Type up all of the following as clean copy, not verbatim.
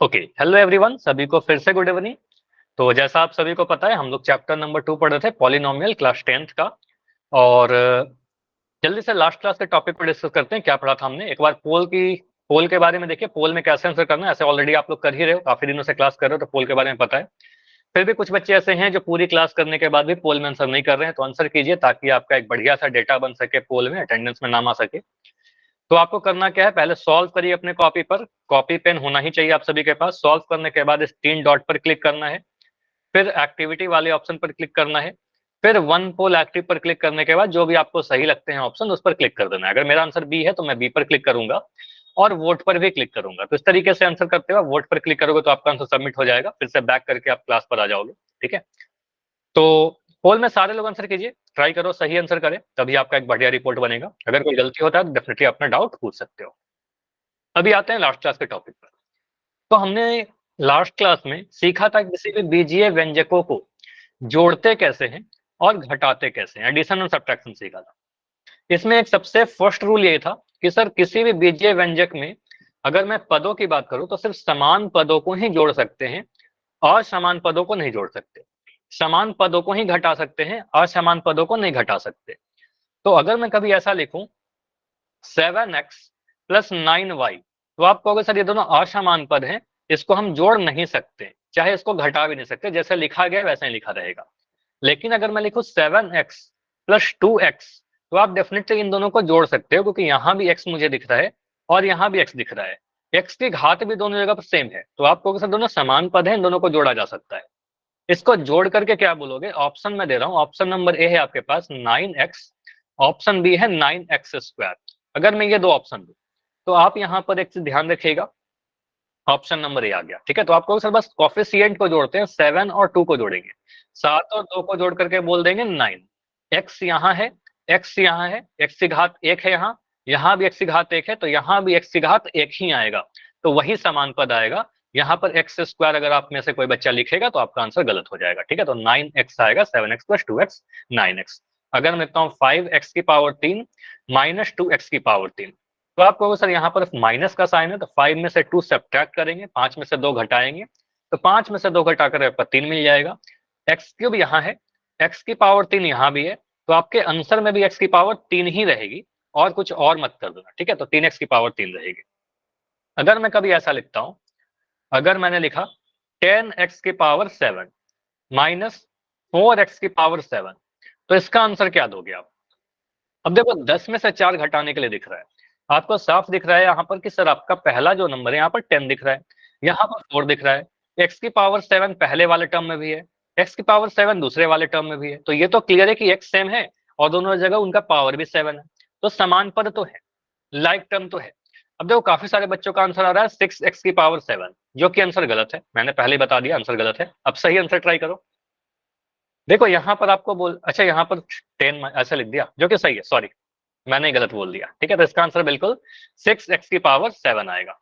Okay, hello everyone, सभी को फिर से गुड इवनिंग। तो जैसा आप सभी को पता है, हम लोग चैप्टर नंबर 2 पढ़ रहे थे, पॉलिनोमियल, क्लास 10th का। और जल्दी से लास्ट क्लास के टॉपिक पर डिस्कस करते हैं। क्या पढ़ा था हमने? एक बार पोल के बारे में देखिए, पोल में कैसे आंसर करना है। ऐसे ऑलरेडी आप लोग कर ही रहे हो, काफी दिनों से क्लास कर रहे हो, तो पोल के बारे में पता है। फिर भी कुछ बच्चे ऐसे हैं जो पूरी क्लास करने के बाद भी पोल में आंसर नहीं कर रहे हैं, तो आंसर कीजिए ताकि आपका एक बढ़िया सा डेटा बन सके, पोल में अटेंडेंस में नाम आ सके। तो आपको करना क्या है, पहले सॉल्व करिए अपने कॉपी पर। कॉपी पेन होना ही चाहिए आप सभी के पास। सॉल्व करने के बाद इस 3 डॉट पर क्लिक करना है, फिर एक्टिविटी वाले ऑप्शन पर क्लिक करना है, फिर वन पोल एक्टिव पर क्लिक करने के बाद जो भी आपको सही लगते हैं ऑप्शन, उस पर क्लिक कर देना है। अगर मेरा आंसर बी है तो मैं बी पर क्लिक करूंगा और वोट पर भी क्लिक करूंगा। तो इस तरीके से आंसर करते हुए वोट पर क्लिक करोगे तो आपका आंसर सबमिट हो जाएगा। फिर से बैक करके आप क्लास पर आ जाओगे, ठीक है। तो पोल में सारे लोग आंसर कीजिए, ट्राई करो सही आंसर करें, तभी आपका एक बढ़िया रिपोर्ट बनेगा। अगर कोई गलती होता है तो डेफिनेटली अपना डाउट पूछ सकते हो। अभी आते हैं लास्ट क्लास के टॉपिक पर। तो हमने लास्ट क्लास में सीखा था किसी भी बीजीय व्यंजकों को जोड़ते कैसे हैं और घटाते कैसे हैं, एडिशन और सब्ट्रैक्शन सीखा था। इसमें एक सबसे फर्स्ट रूल ये था कि सर किसी भी बीजीय व्यंजक में अगर मैं पदों की बात करूं तो सिर्फ समान पदों को ही जोड़ सकते हैं, असमान पदों को नहीं जोड़ सकते। समान पदों को ही घटा सकते हैं, असमान पदों को नहीं घटा सकते। तो अगर मैं कभी ऐसा लिखूं 7x प्लस 9y, तो आप कहोगे सर ये दोनों असमान पद हैं, इसको हम जोड़ नहीं सकते, चाहे इसको घटा भी नहीं सकते, जैसे लिखा गया वैसे ही लिखा रहेगा। लेकिन अगर मैं लिखूं 7x प्लस 2x, तो आप डेफिनेटली इन दोनों को जोड़ सकते हो, क्योंकि यहां भी x मुझे दिख रहा है और यहां भी x दिख रहा है। x की घात भी दोनों जगह पर सेम है, तो आप कहोगे सर दोनों समान पद हैं, इन दोनों को जोड़ा जा सकता है। इसको जोड़ करके क्या बोलोगे? ऑप्शन में दे रहा हूं, ऑप्शन नंबर ए है आपके पास 9x, ऑप्शन बी है 9x²। अगर मैं ये दो ऑप्शन दूं तो आप यहां पर एक चीज ध्यान रखिएगा, ऑप्शन नंबर ए आ गया, ठीक है। तो आपको सर बस कॉफिशिएंट को जोड़ते हैं, 7 और 2 को जोड़ेंगे। 7 और 2 को जोड़ करके बोल देंगे 9। एक्स यहाँ है, एक्स यहाँ है, एक्स की घात 1 है, यहाँ भी एक्स की घात 1 है, तो यहाँ भी एक्स की घात 1 ही आएगा, तो वही समान पद आएगा। यहाँ पर x² अगर आप में से कोई बच्चा लिखेगा तो आपका आंसर गलत हो जाएगा, ठीक है। तो 9x आएगा, 7x प्लस 2x 9x। अगर मैं लिखता हूँ 5x की पावर 3 माइनस 2x की पावर 3, तो आप कहोगे सर यहाँ पर माइनस का साइन है, तो 5 में से 2 सब्ट्रैक्ट करेंगे, 5 में से 2 घटाएंगे, तो 5 में से 2 घटाकर आपका 3 मिल जाएगा। एक्स क्यूब यहाँ है, एक्स की पावर 3 यहाँ भी है, तो आपके आंसर में भी एक्स की पावर 3 ही रहेगी, और कुछ और मत कर देना, ठीक है। तो 3x की पावर 3 रहेगी। अगर मैं कभी ऐसा लिखता हूं, अगर मैंने लिखा 10x की पावर 7 माइनस 4x की पावर 7, तो इसका आंसर क्या दोगे आप? अब देखो 10 में से 4 घटाने के लिए दिख रहा है, आपको साफ दिख रहा है यहाँ पर कि सर आपका पहला जो नंबर है यहाँ पर 10 दिख रहा है, यहाँ पर 4 दिख रहा है, x की पावर 7 पहले वाले टर्म में भी है, x की पावर 7 दूसरे वाले टर्म में भी है, तो ये तो क्लियर है कि x सेम है और दोनों जगह उनका पावर भी 7 है, तो समान पद तो है, लाइक टर्म तो है। अब देखो काफी सारे बच्चों का आंसर आ रहा है 6x की पावर 7, जो कि आंसर गलत है, मैंने पहले ही बता दिया आंसर गलत है। अब सही आंसर ट्राई करो। देखो यहाँ पर आपको अच्छा यहाँ पर 10 ऐसा लिख दिया, जो कि सही है, सॉरी मैंने गलत बोल दिया, ठीक है। तो इसका आंसर बिल्कुल 6x की पावर 7 आएगा,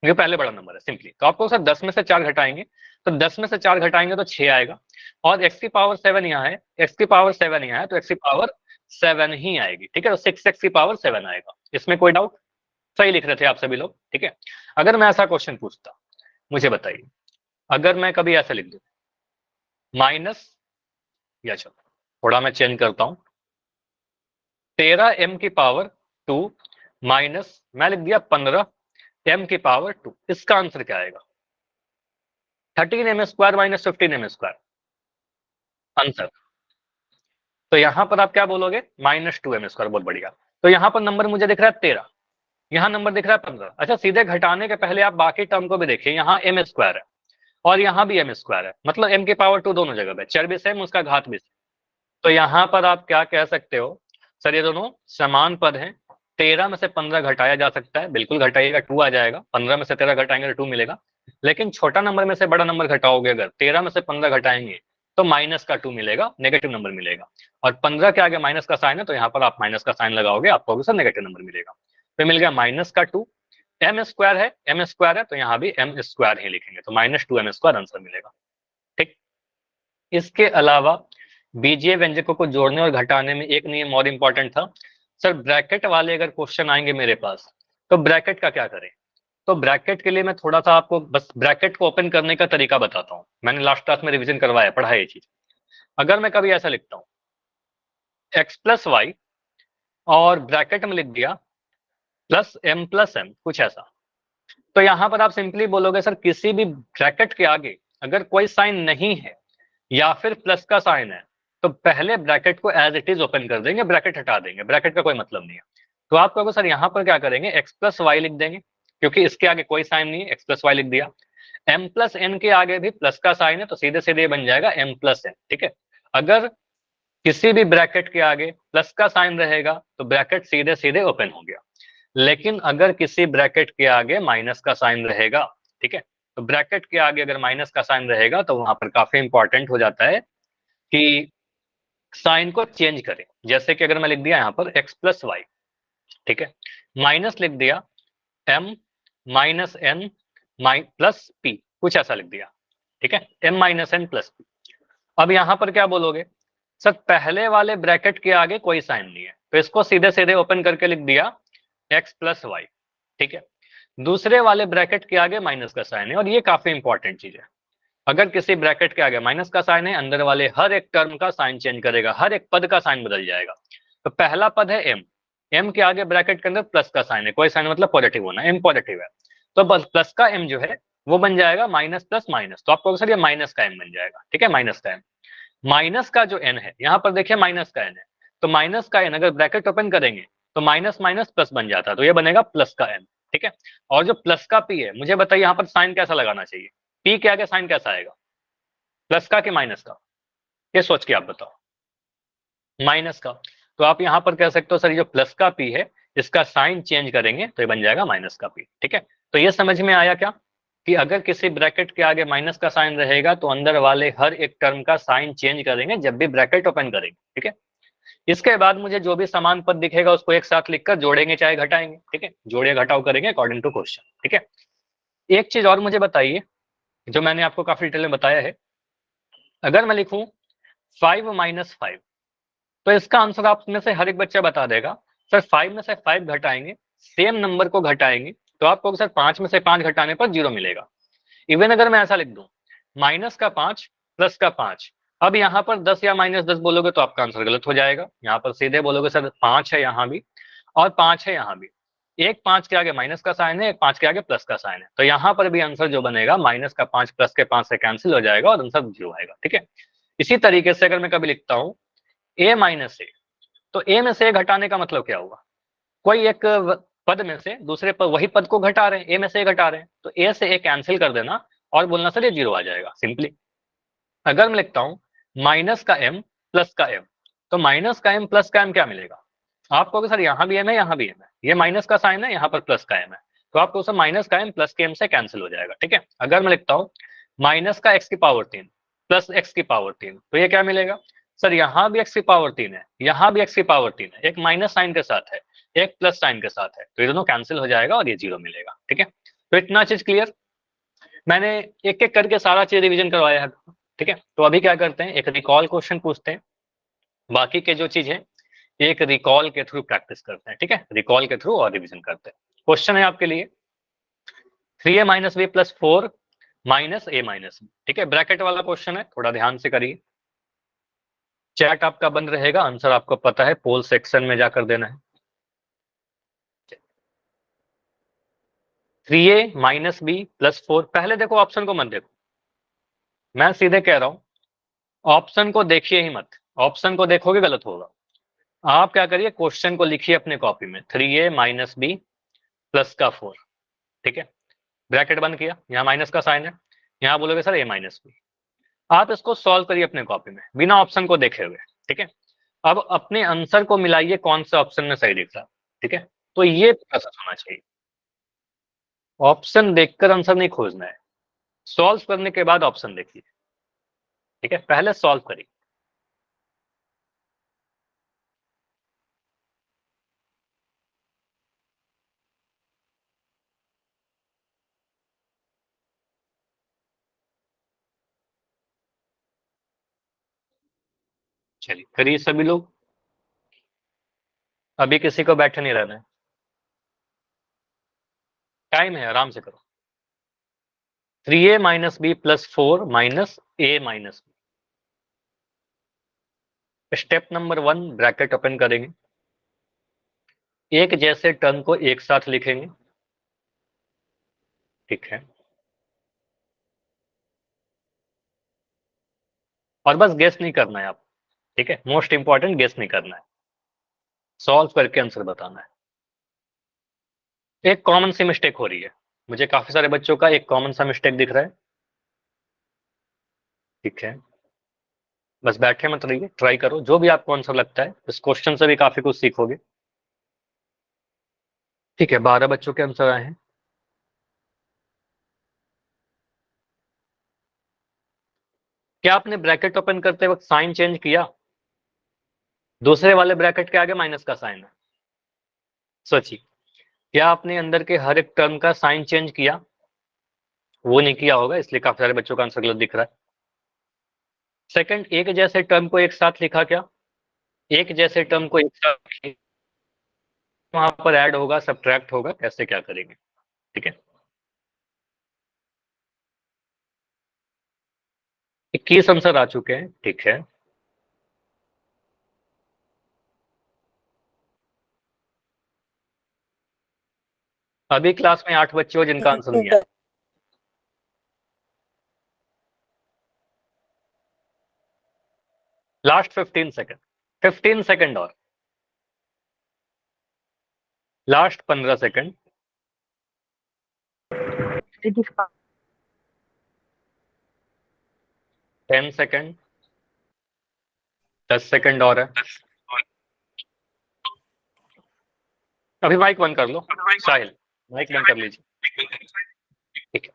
ये पहले बड़ा नंबर है सिंपली। तो आपको सर 10 में से 4 घटाएंगे, तो 10 में से 4 घटाएंगे तो 6 आएगा, और x की पावर 7 यहाँ है, x की पावर 7 यहाँ है, तो x की पावर 7 ही आएगी, ठीक है। तो 6x की पावर 7 आएगा, इसमें कोई डाउट? सही लिख रहे थे आप सभी लोग, ठीक है। अगर मैं ऐसा क्वेश्चन पूछता, मुझे बताइए, अगर मैं कभी ऐसा लिख दूं माइनस, या चलो थोड़ा मैं चेंज करता हूं, 13m की पावर 2 माइनस मैं लिख दिया 15m की पावर 2, इसका आंसर क्या आएगा? 13m² minus 15m², answer. तो यहां पर आप क्या बोलोगे? -2m², बहुत बढ़िया। तो यहां पर नंबर मुझे दिख रहा है 13, यहाँ नंबर दिख रहा है 15। अच्छा सीधे घटाने के पहले आप बाकी टर्म को भी देखिए, यहाँ m² है और यहाँ भी m² है, मतलब m की पावर 2 दोनों जगह पे, चर भी सेम, उसका घात भी सेम। तो यहाँ पर आप क्या कह सकते हो, सर ये दोनों समान पद हैं। 13 में से 15 घटाया जा सकता है, बिल्कुल घटाइएगा 2 आ जाएगा, 15 में से 13 घटाएंगे तो 2 मिलेगा। लेकिन छोटा नंबर में से बड़ा नंबर घटाओगे, अगर 13 में से 15 घटाएंगे तो माइनस का 2 मिलेगा, नेगेटिव नंबर मिलेगा, और 15 के आगे माइनस का साइन है, तो यहाँ पर आप माइनस का साइन लगाओगे, आपको सर नेगेटिव नंबर मिलेगा। फिर मिल गया -2, m² है तो यहाँ भी m² ही लिखेंगे, तो -2m² आंसर मिलेगा, ठीक। इसके अलावा बीजीय व्यंजकों को जोड़ने और घटाने में एक नियम और इंपॉर्टेंट था, सर ब्रैकेट वाले अगर क्वेश्चन आएंगे मेरे पास, तो ब्रैकेट का क्या करें? तो ब्रैकेट के लिए मैं थोड़ा सा आपको बस ब्रैकेट को ओपन करने का तरीका बताता हूँ। मैंने लास्ट क्लास में रिवीजन करवाया, पढ़ा है ये चीज। अगर मैं कभी ऐसा लिखता हूँ x प्लस वाई और ब्रैकेट में लिख दिया प्लस m कुछ ऐसा, तो यहां पर आप सिंपली बोलोगे सर किसी भी ब्रैकेट के आगे अगर कोई साइन नहीं है या फिर प्लस का साइन है तो पहले ब्रैकेट को एज इट इज ओपन कर देंगे, ब्रैकेट हटा देंगे, ब्रैकेट का कोई मतलब नहीं है। तो आप कहोगे सर यहाँ पर क्या करेंगे, x प्लस वाई लिख देंगे क्योंकि इसके आगे कोई साइन नहीं है, x प्लस वाई लिख दिया। m प्लस n के आगे भी प्लस का साइन है तो सीधे सीधे बन जाएगा m प्लस n, ठीक है। अगर किसी भी ब्रैकेट के आगे प्लस का साइन रहेगा तो ब्रैकेट सीधे सीधे ओपन हो गया। लेकिन अगर किसी ब्रैकेट के आगे माइनस का साइन रहेगा, ठीक है, तो ब्रैकेट के आगे अगर माइनस का साइन रहेगा तो वहां पर काफी इंपॉर्टेंट हो जाता है कि साइन को चेंज करें। जैसे कि अगर मैं लिख दिया यहाँ पर x प्लस वाई, ठीक है, माइनस लिख दिया m minus n plus p, कुछ ऐसा लिख दिया, ठीक है, m minus n plus p। अब यहाँ पर क्या बोलोगे, सर पहले वाले ब्रैकेट के आगे कोई साइन नहीं है तो इसको सीधे सीधे ओपन करके लिख दिया x प्लस वाई, ठीक है। दूसरे वाले ब्रैकेट के आगे माइनस का साइन है और ये काफी इंपॉर्टेंट चीज है। अगर किसी ब्रैकेट के आगे माइनस का साइन है, अंदर वाले हर एक टर्म का साइन चेंज करेगा, हर एक पद का साइन बदल जाएगा। तो पहला पद है m, m के आगे ब्रैकेट के अंदर प्लस का साइन है, कोई साइन मतलब पॉजिटिव होना, m पॉजिटिव है, तो बस प्लस का m जो है वो बन जाएगा माइनस प्लस माइनस, तो आपको सर ये माइनस का m बन जाएगा, ठीक है, माइनस का m। माइनस का जो n है, यहाँ पर देखिए माइनस का n है, तो माइनस का n अगर ब्रैकेट ओपन करेंगे तो माइनस माइनस प्लस बन जाता है, तो ये बनेगा प्लस का n, ठीक है। और जो प्लस का p है, मुझे बताइए यहाँ पर साइन कैसा लगाना चाहिए, p के आगे साइन कैसा आएगा, प्लस का कि माइनस का, ये सोच के आप बताओ। माइनस का, तो आप यहाँ पर कह सकते हो सर जो प्लस का p है इसका साइन चेंज करेंगे तो ये बन जाएगा माइनस का p, ठीक है। तो ये समझ में आया क्या कि अगर किसी ब्रैकेट के आगे माइनस का साइन रहेगा तो अंदर वाले हर एक टर्म का साइन चेंज करेंगे जब भी ब्रैकेट ओपन करेंगे, ठीक है। इसके बाद मुझे जो भी समान पद दिखेगा उसको एक साथ लिखकर जोड़ेंगे चाहे घटाएंगे, ठीक है, जोड़े घटाव करेंगे अकॉर्डिंग टू क्वेश्चन, ठीक है। एक चीज और मुझे बताइए जो मैंने आपको काफी डिटेल में बताया है, अगर मैं लिखूं 5 - 5, तो इसका आंसर आप में से हर एक बच्चा बता देगा सर 5 में से 5 घटाएंगे, सेम नंबर को घटाएंगे तो आपको सर 5 में से 5 घटाने पर 0 मिलेगा। इवन अगर मैं ऐसा लिख दूं माइनस का 5 प्लस का 5, अब यहाँ पर 10 या -10 बोलोगे तो आपका आंसर गलत हो जाएगा। यहाँ पर सीधे बोलोगे सर 5 है यहाँ भी और 5 है यहाँ भी, एक 5 के आगे माइनस का साइन है, एक 5 के आगे प्लस का साइन है, तो यहाँ पर भी आंसर जो बनेगा माइनस का 5 प्लस के 5 से कैंसिल हो जाएगा और आंसर 0 आएगा, ठीक है। इसी तरीके से अगर मैं कभी लिखता हूँ a माइनस ए, तो a में से a घटाने का मतलब क्या हुआ, कोई एक पद में से दूसरे पद, वही पद को घटा रहे हैं, a में से a घटा रहे हैं तो a से a कैंसिल कर देना और बोलना सर ये 0 आ जाएगा सिंपली। अगर मैं लिखता हूं माइनस का m प्लस का m, तो माइनस का m प्लस का m क्या मिलेगा, आप कहोगे सर यहाँ भी m है यहाँ भी m है, ये माइनस का साइन है यहाँ पर प्लस का m है, तो आपको सर माइनस का m प्लस के m से कैंसिल हो जाएगा, ठीक है। अगर मैं लिखता हूँ माइनस का x की पावर 3 प्लस x की पावर 3, तो ये क्या मिलेगा, सर यहाँ भी x की पावर 3 है, यहाँ भी x की पावर 3 है, एक माइनस साइन के साथ है एक प्लस साइन के साथ है, तो ये दोनों कैंसिल हो जाएगा और ये 0 मिलेगा, ठीक है। तो इतना चीज क्लियर, मैंने एक एक करके सारा चीज रिवीजन करवाया है, ठीक है। तो अभी क्या करते हैं, एक रिकॉल क्वेश्चन पूछते हैं, बाकी के जो चीज है एक रिकॉल के थ्रू प्रैक्टिस करते हैं, ठीक है, रिकॉल के थ्रू और रिवीजन करते हैं। क्वेश्चन है आपके लिए 3a - b + 4 - a - b, ठीक है, ब्रैकेट वाला क्वेश्चन है, थोड़ा ध्यान से करिए। चैट आपका बंद रहेगा, आंसर आपको पता है पोल सेक्शन में जाकर देना है। 3a - b + 4, पहले देखो ऑप्शन को मत देखो, मैं सीधे कह रहा हूं ऑप्शन को देखिए ही मत, ऑप्शन को देखोगे गलत होगा। आप क्या करिए क्वेश्चन को लिखिए अपने कॉपी में 3a - b + 4, ठीक है, ब्रैकेट बंद किया, यहाँ माइनस का साइन है, यहाँ बोलोगे सर a - b, आप इसको सॉल्व करिए अपने कॉपी में बिना ऑप्शन को देखे हुए, ठीक है। अब अपने आंसर को मिलाइए कौन से ऑप्शन में सही दिख रहा है, ठीक है, तो ये प्रोसेस होना चाहिए। ऑप्शन देखकर आंसर नहीं खोजना है, सॉल्व करने के बाद ऑप्शन देखिए, ठीक है, पहले सॉल्व करिए। चलिए करिए सभी लोग, अभी किसी को बैठे नहीं रहना है। टाइम है, आराम से करो। 3a minus b plus 4 minus a minus b. Step number 1, bracket open करेंगे, एक जैसे टर्म को एक साथ लिखेंगे, ठीक है, और बस गेस नहीं करना है आप, ठीक है, मोस्ट इंपॉर्टेंट गेस नहीं करना है, सॉल्व करके आंसर बताना है। एक कॉमन सी मिस्टेक हो रही है, मुझे काफी सारे बच्चों का एक कॉमन सा मिस्टेक दिख रहा है, ठीक है, बस बैठे मत रहिए, ट्राई करो, जो भी आपको आंसर लगता है, इस क्वेश्चन से भी काफी कुछ सीखोगे। ठीक है, 12 बच्चों के आंसर आए हैं। क्या आपने ब्रैकेट ओपन करते वक्त साइन चेंज किया? दूसरे वाले ब्रैकेट के आगे माइनस का साइन है, सोचिए, क्या आपने अंदर के हर एक टर्म का साइन चेंज किया? वो नहीं किया होगा, इसलिए काफी सारे बच्चों का आंसर गलत दिख रहा है। सेकंड, एक जैसे टर्म को एक साथ लिखा क्या? एक जैसे टर्म को एक साथ वहां पर ऐड होगा, सब्ट्रैक्ट होगा, कैसे क्या करेंगे, ठीक है। 21 आंसर आ चुके हैं, ठीक है। अभी क्लास में 8 बच्चे हो जिनका आंसर नहीं आया। लास्ट 15 सेकंड, 15 सेकंड और लास्ट 15 सेकंड, 10 सेकंड, 10 सेकंड और है। अभी माइक बंद कर लो, साहिल माइक बंद कर लीजिए, ठीक है।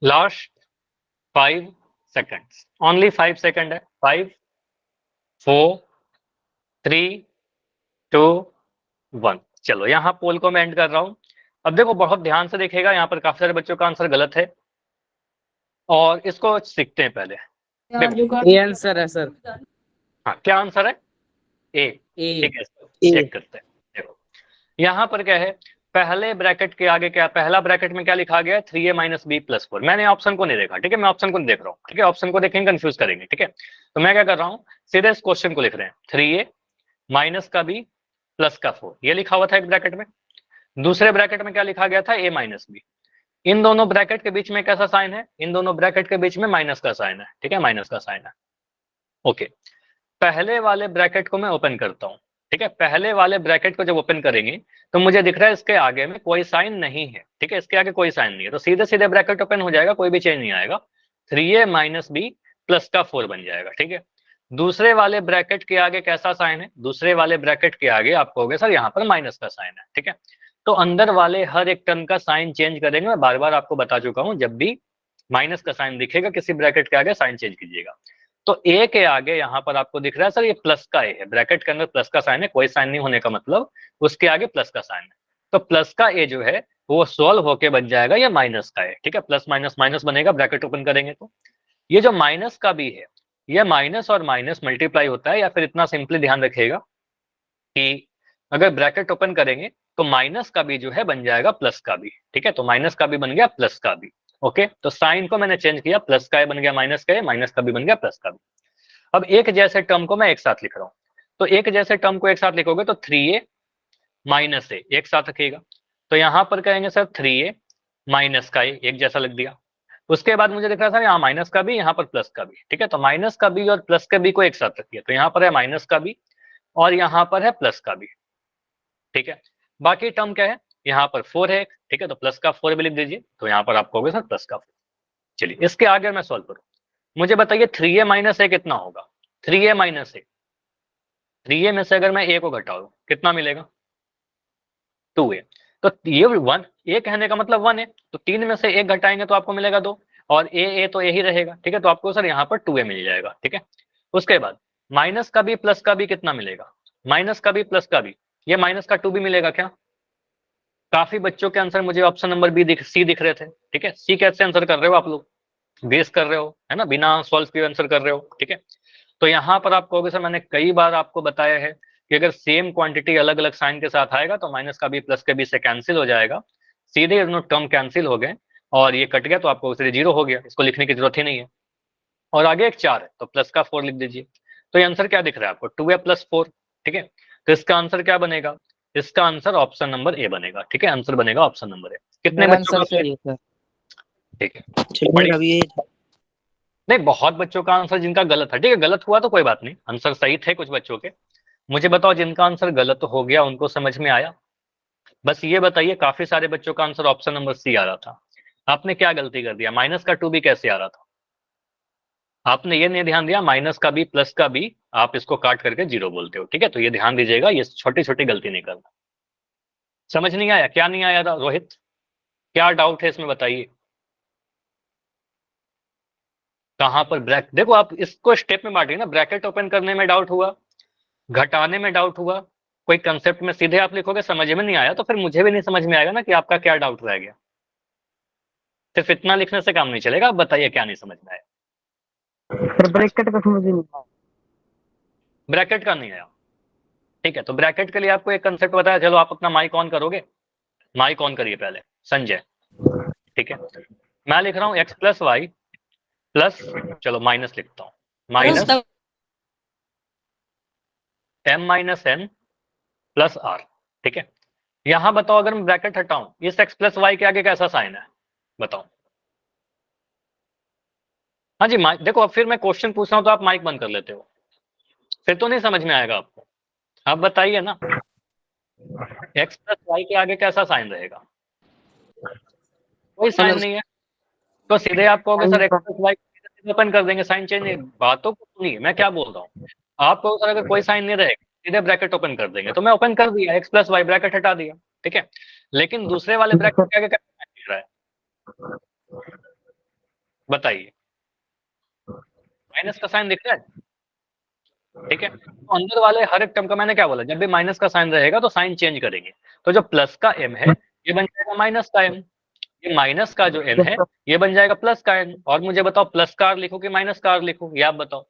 लास्ट 5 सेकंड्स, ओनली 5 सेकंड है। 5 4 3 2 1। चलो, यहाँ पोल को मैं एंड कर रहा हूं। अब देखो, बहुत ध्यान से देखेगा, यहाँ पर काफी सारे बच्चों का आंसर गलत है, और इसको सीखते हैं पहले। देखो, ये आंसर है सर। हाँ, क्या आंसर है? ए, ठीक है, चेक करते हैं। देखो, यहाँ पर क्या है, पहले ब्रैकेट के आगे क्या, पहला ब्रैकेट में क्या लिखा गया है? 3a minus b plus 4। मैंने ऑप्शन को नहीं देखा, ठीक है, मैं ऑप्शन को नहीं देख रहा हूँ, ठीक है, ऑप्शन को देखेंगे कंफ्यूज करेंगे, ठीक है। तो मैं क्या कर रहा हूँ, सीधे इस क्वेश्चन को लिख रहे हैं, 3a माइनस का बी प्लस का 4, ये लिखा हुआ था एक ब्रैकेट में। दूसरे ब्रैकेट में क्या लिखा गया था? a minus B. इन दोनों ब्रैकेट के बीच में कैसा साइन है? इन दोनों ब्रैकेट के बीच में माइनस का साइन है, ठीक है, माइनस का साइन है। ओके, पहले वाले ब्रैकेट को मैं ओपन करता हूं, ठीक है, पहले वाले ब्रैकेट को जब ओपन करेंगे तो मुझे दिख रहा है इसके आगे में कोई साइन नहीं है, ठीक है, इसके आगे कोई साइन नहीं है, तो सीधे सीधे ब्रैकेट ओपन हो जाएगा, कोई भी चेंज नहीं आएगा, 3a माइनस बी प्लस का 4 बन जाएगा, ठीक है। दूसरे वाले ब्रैकेट के आगे कैसा साइन है? दूसरे वाले ब्रैकेट के आगे आप कहोगे सर यहाँ पर माइनस का साइन है, ठीक है। तो अंदर वाले हर एक टर्म का साइन चेंज करेंगे, मैं बार बार आपको बता चुका हूं, जब भी माइनस का साइन दिखेगा किसी ब्रैकेट के आगे, साइन चेंज कीजिएगा। तो ए के आगे यहाँ पर आपको दिख रहा है सर ये प्लस का ए है, ब्रैकेट के अंदर प्लस का साइन है, कोई साइन नहीं होने का मतलब उसके आगे प्लस का साइन है, तो प्लस का ए जो है वो सॉल्व होके बन जाएगा ये माइनस का ए, ठीक है, प्लस माइनस माइनस बनेगा, ब्रैकेट ओपन करेंगे तो ये जो माइनस का बी है, ये माइनस और माइनस मल्टीप्लाई होता है, या फिर इतना सिंपली ध्यान रखिएगा कि अगर ब्रैकेट ओपन करेंगे तो माइनस का भी जो है बन जाएगा प्लस का भी, ठीक है, तो माइनस का भी बन गया प्लस का भी। ओके, तो साइन को मैंने चेंज किया, प्लस का ए बन गया माइनस का ए, माइनस का भी बन गया प्लस का भी। अब एक जैसे टर्म को मैं एक साथ लिख रहा हूं, तो एक जैसे टर्म को एक साथ लिखोगे तो 3a माइनस ए एक साथ रखिएगा, तो यहां पर कहेंगे सर 3a माइनस का ए, एक जैसा लिख दिया। उसके बाद मुझे दिख रहा था यहाँ माइनस का भी, यहाँ पर प्लस का भी, ठीक है, तो माइनस का बी और प्लस के बी को एक साथ रखिए, तो यहाँ पर है माइनस का बी और यहाँ पर है प्लस का बी, ठीक है। बाकी टर्म क्या है? यहाँ पर 4 है, ठीक है, तो प्लस का 4 भी लिख दीजिए, तो यहाँ पर आपको होगा सर प्लस का 4। चलिए, इसके आगे मैं सॉल्व करूँ, मुझे बताइए 3a माइनस ए कितना होगा? 3a माइनस ए, 3a में से अगर मैं a को घटाऊं कितना मिलेगा? 2a। तो ये 1, a कहने का मतलब 1 है, तो 3 में से 1 घटाएंगे तो आपको मिलेगा 2, और a तो यही रहेगा, ठीक है, तो आपको सर यहाँ पर 2a मिल जाएगा, ठीक है। उसके बाद माइनस का भी प्लस का भी कितना मिलेगा? माइनस का भी प्लस का भी, ये माइनस का 2 भी मिलेगा क्या? काफी बच्चों के आंसर मुझे ऑप्शन नंबर बी सी दिख रहे थे, ठीक है, सी कैसे आंसर कर रहे हो आप लोग? गेस कर रहे हो, है ना, बिना सॉल्व किए आंसर कर रहे हो, ठीक है। तो यहाँ पर आप कहोगे सर मैंने कई बार आपको बताया है कि अगर सेम क्वांटिटी अलग अलग साइन के साथ आएगा तो माइनस का भी प्लस के बी से कैंसिल हो जाएगा, सीधे ये दोनों टर्म कैंसिल हो गए और ये कट गया तो आपको सीधे 0 हो गया, इसको लिखने की जरूरत ही नहीं है। और आगे एक 4 है तो प्लस का 4 लिख दीजिए। तो ये आंसर क्या दिख रहा है आपको, 2a + 4। ठीक है, तो इसका आंसर क्या बनेगा, इसका आंसर ऑप्शन नंबर ए बनेगा। ठीक है, आंसर बनेगा ऑप्शन नंबर ए। कितने मेरा बच्चों का आंसर आंसर है? सही है सर। ठीक है, चलो बढ़िया। मेरा भी ये नहीं, बहुत बच्चों का आंसर जिनका गलत है, ठीक है, गलत हुआ तो कोई बात नहीं, आंसर सही थे कुछ बच्चों के। मुझे बताओ जिनका आंसर गलत हो गया उनको समझ में आया? बस ये बताइए, काफी सारे बच्चों का आंसर ऑप्शन नंबर सी आ रहा था। आपने क्या गलती कर दिया, माइनस का 2 भी कैसे आ रहा था? आपने ये नहीं ध्यान दिया, माइनस का बी प्लस का बी आप इसको काट करके 0 बोलते हो। ठीक है, तो ये ध्यान दीजिएगा, ये छोटी छोटी गलती नहीं करना। समझ नहीं आया, क्या नहीं आया था रोहित, क्या डाउट है इसमें बताइए? कहां पर ब्रैक, देखो आप इसको स्टेप में बांटिए ना, ब्रैकेट ओपन करने में डाउट हुआ, घटाने में डाउट हुआ, कोई कंसेप्ट में सीधे आप लिखोगे समझ में नहीं आया तो फिर मुझे भी नहीं समझ में आएगा ना कि आपका क्या डाउट रह गया। सिर्फ इतना लिखने से काम नहीं चलेगा, आप बताइए क्या नहीं समझ में आया? सर ब्रैकेट का समझ नहीं आया। ब्रैकेट का नहीं आया, ठीक है, तो ब्रैकेट के लिए आपको एक कंसेप्ट बताया, चलो आप अपना माइक ऑन करोगे, माइक ऑन करिए पहले संजय। ठीक है, मैं लिख रहा हूं x + y प्लस, चलो माइनस लिखता हूं, minus m - n plus r। ठीक है, यहां बताओ अगर मैं ब्रैकेट हटाऊं, इस x + y के आगे कैसा साइन है बताओ? हाँ जी, माइक देखो, अब फिर मैं क्वेश्चन पूछ रहा हूं तो आप माइक बंद कर लेते हो, फिर तो नहीं समझ में आएगा आपको। आप बताइए ना, x + y के आगे कैसा साइन रहेगा? कोई साइन प्लस नहीं है, तो सीधे आप कहोगे सर x + y ओपन कर देंगे, साइन चेंज नहीं। बातों को सुनिए, मैं क्या बोल रहा हूँ। आप कहोगे सर अगर कोई साइन नहीं रहेगा सीधे ब्रैकेट ओपन कर देंगे, तो मैं ओपन कर दिया, x + y ब्रैकेट हटा दिया। ठीक है, लेकिन दूसरे वाले ब्रैकेट के आगे कैसा साइन दिख रहा है बताइए? माइनस का साइन दिख रहा है। ठीक है, तो अंदर वाले हर एक टर्म का मैंने क्या बोला, जब भी माइनस का साइन रहेगा तो साइन चेंज करेंगे। तो जो प्लस का m है ये बन जाएगा माइनस का m, ये माइनस का जो n है ये बन जाएगा प्लस का n। और मुझे बताओ प्लस का r लिखो कि माइनस का r लिखो, ये आप बताओ।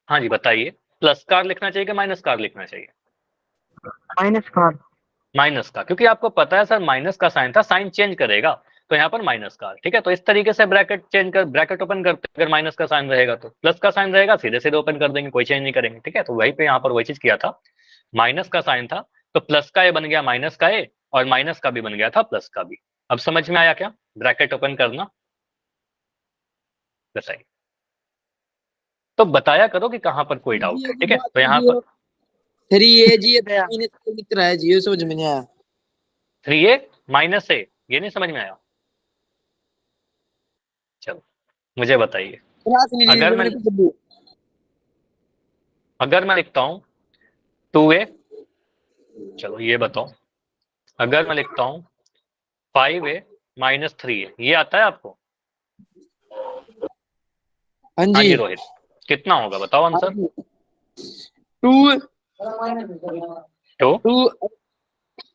हाँ जी बताइए, प्लस का r लिखना चाहिए कि माइनस का r लिखना चाहिए? माइनस का। माइनस का, क्योंकि आपको पता है सर माइनस का साइन था, साइन चेंज करेगा, तो यहाँ पर माइनस का। ठीक है, तो इस तरीके से ब्रैकेट चेंज कर, ब्रैकेट ओपन करते, अगर माइनस का साइन रहेगा तो प्लस का साइन रहेगा, सीधे सीधे ओपन कर देंगे, कोई चेंज नहीं करेंगे। ठीक है, तो वही पे यहाँ पर वही चीज किया था, माइनस का साइन था तो प्लस का ए बन गया माइनस का ए, और माइनस का भी बन गया था प्लस का भी। अब समझ में आया क्या ब्रैकेट ओपन करना? बताइए, तो बताया करो कि कहाँ पर कोई डाउट है। ठीक है, तो यहाँ पर फिर ये जी ये माइनस का लिख रहा है जी, ये समझ में नहीं आया। 3a - a, ये नहीं समझ में आया? चलो मुझे बताइए, क्लास नहीं ली अगर मैं मैंने कुछ भी। अगर मैं लिखता हूँ 2a, चलो ये बताओ, अगर मैं लिखता हूँ 5a - 3a, ये आता है आपको? हाँ हाँ जी। जी रोहित, कितना होगा बताओ हाँ आंसर? जी। टू तो टू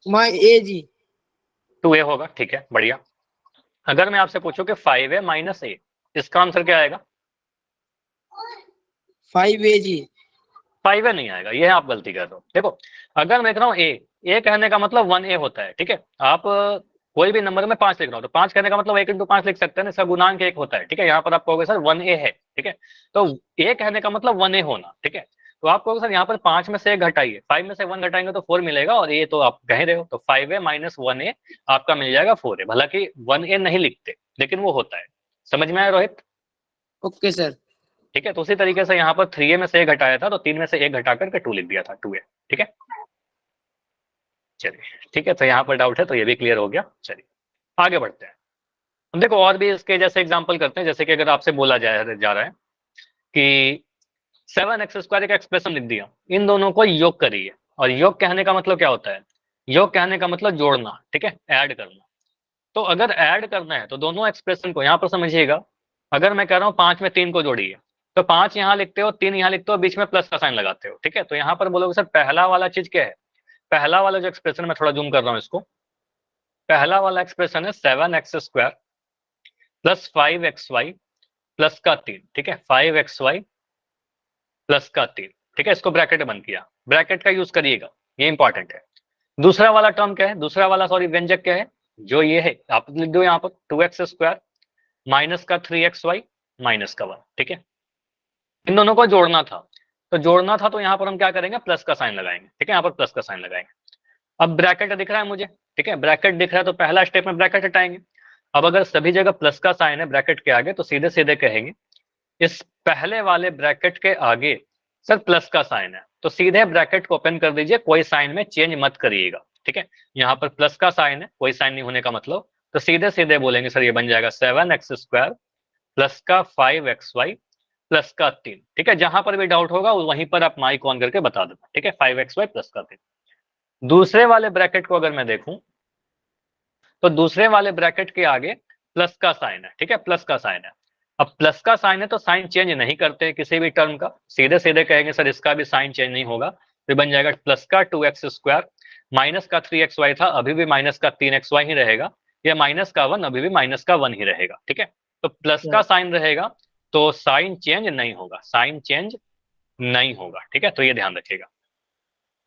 माई ए जी। 2a होगा, ठीक है बढ़िया। अगर मैं आपसे पूछूं कि 5a - a, इसका आंसर क्या आएगा? 5 ए जी। 5a नहीं आएगा, ये आप गलती कर रहे हो। देखो, अगर मैं लिख रहा हूँ ए कहने का मतलब 1a होता है। ठीक है, आप कोई भी नंबर में 5 लिख रहा हो तो 5 कहने का मतलब 1 × 5 लिख सकते हैं ना, इसका गुणांक 1 होता है। ठीक है, यहाँ पर आप कहोगे सर 1a है। ठीक है, तो ए कहने का मतलब 1a होना। ठीक है, तो आप कहोगे सर यहाँ पर 5 में से 1 घटाइए, 5 में से 1 घटाएंगे तो 4 मिलेगा, और ये तो आप कह रहे हो, तो 5a - 1a आपका मिल जाएगा 4a। हालांकि 1a नहीं लिखते लेकिन वो होता है। समझ में आया रोहित? Okay sir. ठीक है, तो उसी तरीके से यहाँ पर 3a में से 1 घटाया था तो 3 में से 1 घटा करके 2 लिख दिया था, 2a। ठीक है, चलिए ठीक है, तो यहाँ पर डाउट है तो ये भी क्लियर हो गया। चलिए आगे बढ़ते हैं। हम देखो और भी इसके जैसे एग्जांपल करते हैं, जैसे कि अगर आपसे बोला जा रहा है कि 7x² एक एक्सप्रेशन लिख दिया, इन दोनों को योग करिए। और योग कहने का मतलब क्या होता है? योग कहने का मतलब जोड़ना। ठीक है, ऐड करना। तो अगर ऐड करना है तो दोनों एक्सप्रेशन को यहाँ पर समझिएगा, अगर मैं कह रहा हूँ 5 में 3 को जोड़िए, तो 5 यहाँ लिखते हो, 3 यहाँ लिखते हो, बीच में प्लस का साइन लगाते हो। ठीक है, तो यहाँ पर बोलोगे सर पहला वाला चीज क्या है? पहला वाला जो एक्सप्रेशन, मैं थोड़ा जूम कर रहा हूँ इसको, पहला वाला एक्सप्रेशन है 7x² प्लस 5xy प्लस का 3। ठीक है, 5xy प्लस का 3। ठीक है, इसको ब्रैकेट बंद किया, ब्रैकेट का यूज करिएगा, ये इंपॉर्टेंट है। दूसरा वाला टर्म क्या है, दूसरा वाला सॉरी व्यंजक क्या है, जो ये है आप लिख दो यहाँ पर 2x² माइनस का 3xy माइनस का 1, ठीक है। इन दोनों को जोड़ना था, तो जोड़ना था तो यहाँ पर हम क्या करेंगे, प्लस का साइन लगाएंगे, ठीक है, यहाँ पर प्लस का साइन लगाएंगे। अब ब्रैकेट दिख रहा है मुझे, ठीक है, ब्रैकेट दिख रहा है तो पहला स्टेप में ब्रैकेट हटाएंगे। अब अगर सभी जगह प्लस का साइन है ब्रैकेट के आगे, तो सीधे सीधे कहेंगे इस पहले वाले ब्रैकेट के आगे सर प्लस का साइन है, तो सीधे ब्रैकेट को ओपन कर दीजिए, कोई साइन में चेंज मत करिएगा, ठीक है। यहाँ पर प्लस का साइन है, कोई साइन नहीं होने का मतलब, तो सीधे सीधे बोलेंगे सर ये बन जाएगा 7x² प्लस का 5xy प्लस का 3, ठीक है। जहां पर भी डाउट होगा वहीं पर आप माइक ऑन करके बता देना, ठीक है, 5xy प्लस का 3। दूसरे वाले ब्रैकेट को अगर मैं देखूं तो दूसरे वाले ब्रैकेट के आगे प्लस का साइन है, ठीक है, प्लस का साइन है। अब प्लस का साइन है तो साइन चेंज नहीं करते किसी भी टर्म का, सीधे सीधे कहेंगे सर इसका भी साइन चेंज नहीं होगा, तो बन जाएगा प्लस का 2x² माइनस का 3xy था, अभी भी माइनस का 3xy ही रहेगा, या माइनस का 1 अभी भी माइनस का 1 ही रहेगा, ठीक है। तो प्लस का साइन रहेगा तो साइन चेंज नहीं होगा, साइन चेंज नहीं होगा, ठीक है, तो ये ध्यान रखिएगा।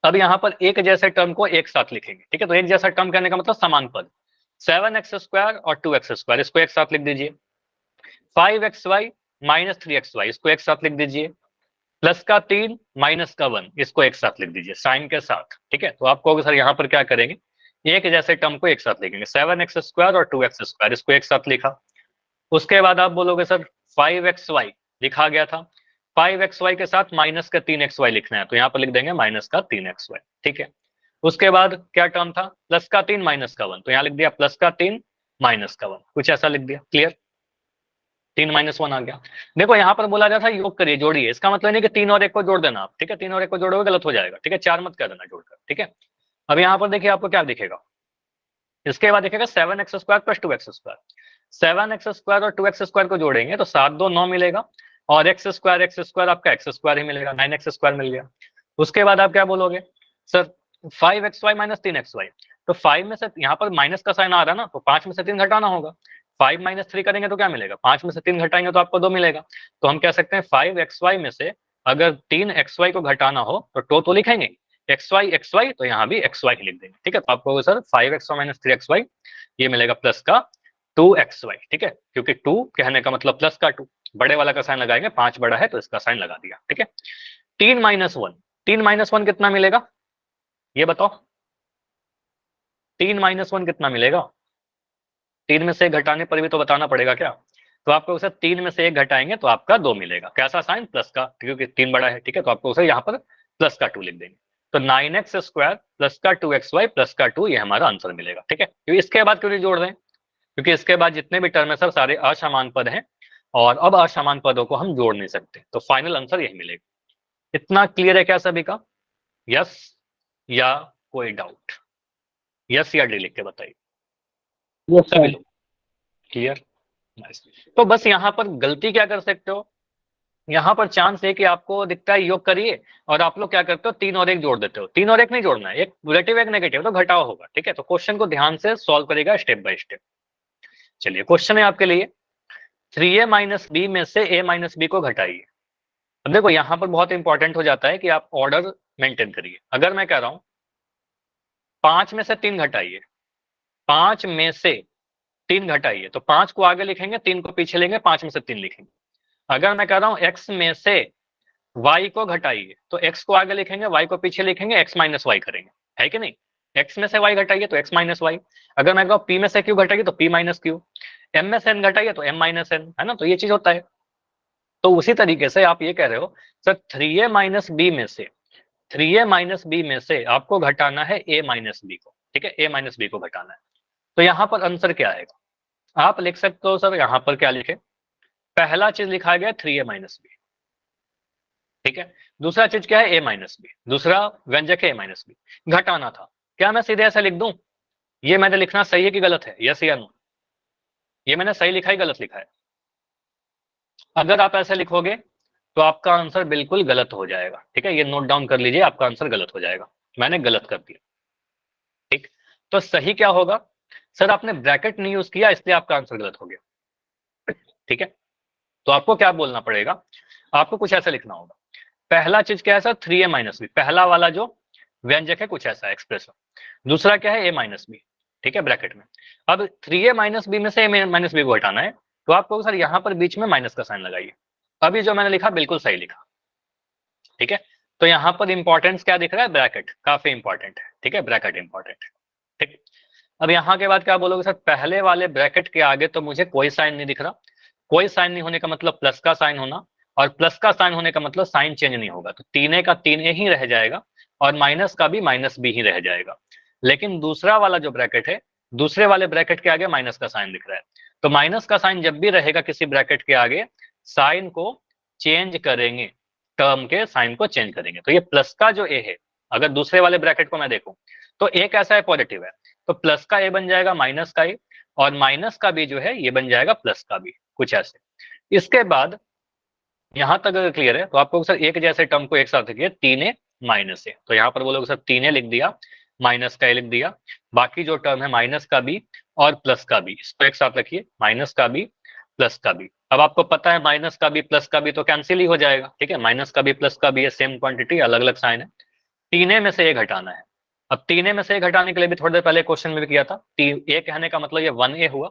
अब यहाँ पर एक जैसे टर्म को एक साथ लिखेंगे, ठीक है, तो एक जैसा टर्म कहने का मतलब समान पद, 7x² और 2x², इसको एक साथ लिख दीजिए। 5xy माइनस 3xy, इसको एक साथ लिख दीजिए। प्लस का 3 माइनस का 1, इसको एक साथ लिख दीजिए साइन के साथ, ठीक है। तो आप कहोगे सर यहाँ पर क्या करेंगे, एक जैसे टर्म को एक साथ लिखेंगे, 7x² और 2x², इसको एक साथ लिखा। उसके बाद आप बोलोगे सर 5xy लिखा गया था, 5xy के साथ माइनस का 3xy लिखना है, तो यहाँ पर लिख देंगे माइनस का 3xy, ठीक है। उसके बाद क्या टर्म था, प्लस का 3 माइनस का 1, तो यहाँ लिख दिया प्लस का 3 माइनस का 1, कुछ ऐसा लिख दिया, क्लियर। 3 माइनस 1 आ गया। देखो यहाँ पर बोला जाता है योग करिए, जोड़िए, इसका मतलब नहीं कि 3 और 1 को जोड़ देना आप, ठीक है, 3 और 1 को जोड़ोगे गलत हो जाएगा, ठीक है, 4 मत कर देना जोड़कर, ठीक है। अब यहाँ पर देखिए आपको क्या दिखेगा, इसके बाद दिखेगा 7x² प्लस 2x², 7x² और 2x² को जोड़ेंगे तो 7 2 9 मिलेगा, और x² आपका x² ही मिलेगा, 9x² मिल गया। उसके बाद आप क्या बोलोगे सर 5xy माइनस 3xy, तो 5 में से यहाँ पर माइनस का साइन आ रहा है ना, तो 5 में से 3 घटाना होगा, 5 माइनस 3 करेंगे तो क्या मिलेगा, 5 में से 3 घटाएंगे तो आपको 2 मिलेगा। तो हम कह सकते हैं 5xy में से अगर 3xy को घटाना हो तो लिखेंगे xy तो यहाँ भी xy ही लिख देंगे, ठीक है। तो आपको सर 5xy माइनस 3xy ये मिलेगा प्लस का 2xy, ठीक है, क्योंकि 2 कहने का मतलब प्लस का 2, बड़े वाला का साइन लगाएंगे, 5 बड़ा है तो इसका साइन लगा दिया, ठीक है। 3 माइनस 1, 3 माइनस 1 कितना मिलेगा ये बताओ, 3 माइनस 1 कितना मिलेगा, 3 में से एक घटाने पर भी तो बताना पड़ेगा क्या, तो आपको उसे 3 में से एक घटाएंगे तो आपका 2 मिलेगा, कैसा साइन, प्लस का, क्योंकि 3 बड़ा है, ठीक है, तो आपको उसे यहाँ पर प्लस का 2 लिख देंगे। तो 9x² प्लस का 2xy प्लस का 2 ये हमारा आंसर मिलेगा, ठीक है। क्योंकि इसके बाद क्यों नहीं जोड़ रहे हैं, क्योंकि इसके बाद जितने भी टर्म है सर सारे असमान पद हैं, और अब असमान पदों को हम जोड़ नहीं सकते, तो फाइनल आंसर यही मिलेगा। इतना क्लियर है क्या सभी का, यस या कोई डाउट, यस या डी लिख के बताइए सभी लोग, क्लियर, नाइस। तो बस यहाँ पर गलती क्या कर सकते हो, यहाँ पर चांस है कि आपको दिखता है योग करिए और आप लोग क्या करते हो 3 और 1 जोड़ देते हो, 3 और 1 नहीं जोड़ना है, एक पॉजिटिव एक नेगेटिव, तो घटाव होगा, ठीक है। तो क्वेश्चन को ध्यान से सॉल्व करेगा स्टेप बाय स्टेप। चलिए क्वेश्चन है आपके लिए, 3a माइनस बी में से a माइनस बी को घटाइए। अब देखो यहाँ पर बहुत इंपॉर्टेंट हो जाता है कि आप ऑर्डर मेंटेन करिए। अगर मैं कह रहा हूँ 5 में से 3 घटाइए, 5 में से 3 घटाइए, तो 5 को आगे लिखेंगे, 3 को पीछे लेंगे, 5 में से 3 लिखेंगे। अगर मैं कह रहा हूँ x में से y को घटाइए, तो x को आगे लिखेंगे, y को पीछे लिखेंगे, x माइनस वाई करेंगे, है कि नहीं। x में से y घटाइए तो x माइनस वाई। अगर मैं कहूँ p में से q घटाइए तो p माइनस क्यू, m में से n घटाइए तो m माइनस n, है ना, तो ये चीज होता है। तो उसी तरीके से आप ये कह रहे हो सर 3a माइनस बी में से 3a माइनस बी में से आपको घटाना है a माइनस बी को, ठीक है, a माइनस बी को घटाना है। तो यहाँ पर आंसर क्या आएगा, आप लिख सकते हो सर यहाँ पर क्या लिखे, पहला चीज लिखा गया 3a माइनस बी, ठीक है। दूसरा चीज क्या है a माइनस बी, दूसरा व्यंजक है a माइनस बी, घटाना था। क्या मैं सीधे ऐसा लिख दूं, ये मैंने लिखना सही है कि गलत है, यस या नो, ये मैंने सही लिखा है गलत लिखा है। अगर आप ऐसे लिखोगे तो आपका आंसर बिल्कुल गलत हो जाएगा, ठीक है, ये नोट डाउन कर लीजिए, आपका आंसर गलत हो जाएगा, मैंने गलत कर दिया, ठीक। तो सही क्या होगा, सर आपने ब्रैकेट नहीं यूज किया इसलिए आपका आंसर गलत हो गया, ठीक है। तो आपको क्या बोलना पड़ेगा, आपको कुछ ऐसा लिखना होगा, पहला चीज क्या है सर 3a माइनस बी, पहला वाला जो व्यंजक है कुछ ऐसा एक्सप्रेशन। दूसरा क्या है, a माइनस बी, ठीक है, ब्रैकेट में। अब 3a माइनस बी में से a माइनस बी को हटाना है, तो आपको सर यहाँ पर बीच में माइनस का साइन लगाइए। अभी जो मैंने लिखा बिल्कुल सही लिखा, ठीक है। तो यहाँ पर इंपॉर्टेंस क्या दिख रहा है, ब्रैकेट काफी इंपॉर्टेंट है, ठीक है, ब्रैकेट इंपॉर्टेंट है, ठीक। अब यहाँ के बाद क्या बोलोगे सर, पहले वाले ब्रैकेट के आगे तो मुझे कोई साइन नहीं दिख रहा। कोई साइन नहीं होने का मतलब प्लस का साइन होना, और प्लस का साइन होने का मतलब साइन चेंज नहीं होगा, तो 3a का 3a ही रह जाएगा, और माइनस का भी माइनस बी ही रह जाएगा। लेकिन दूसरा वाला जो ब्रैकेट है, दूसरे वाले ब्रैकेट के आगे माइनस का साइन दिख रहा है, तो माइनस का साइन जब भी रहेगा किसी ब्रैकेट के आगे, साइन को चेंज करेंगे, टर्म के साइन को चेंज करेंगे। तो ये प्लस का जो ए है, अगर दूसरे वाले ब्रैकेट को मैं देखूं तो ए कैसा है, पॉजिटिव है, तो प्लस का ए बन जाएगा माइनस का ए, और माइनस का बी जो है ये बन जाएगा प्लस का बी, कुछ ऐसे। इसके बाद यहां तक अगर क्लियर है तो आपको सर एक जैसे टर्म को एक साथ रखिए, 3a माइनस ए, तो यहाँ पर बोलोगे सर 3a लिख दिया, माइनस का ए लिख दिया, बाकी जो टर्म है माइनस का बी और प्लस का बी, इसको एक साथ रखिए, माइनस का बी प्लस का बी। अब आपको पता है माइनस का बी प्लस का बी तो कैंसिल ही हो जाएगा, ठीक है, माइनस का बी प्लस का बी है, सेम क्वांटिटी अलग अलग साइन है। 3a में से एक घटाना है। अब 3a में से एक घटाने के लिए भी थोड़ी देर पहले क्वेश्चन में भी किया था, ए कहने का मतलब ये 1a हुआ,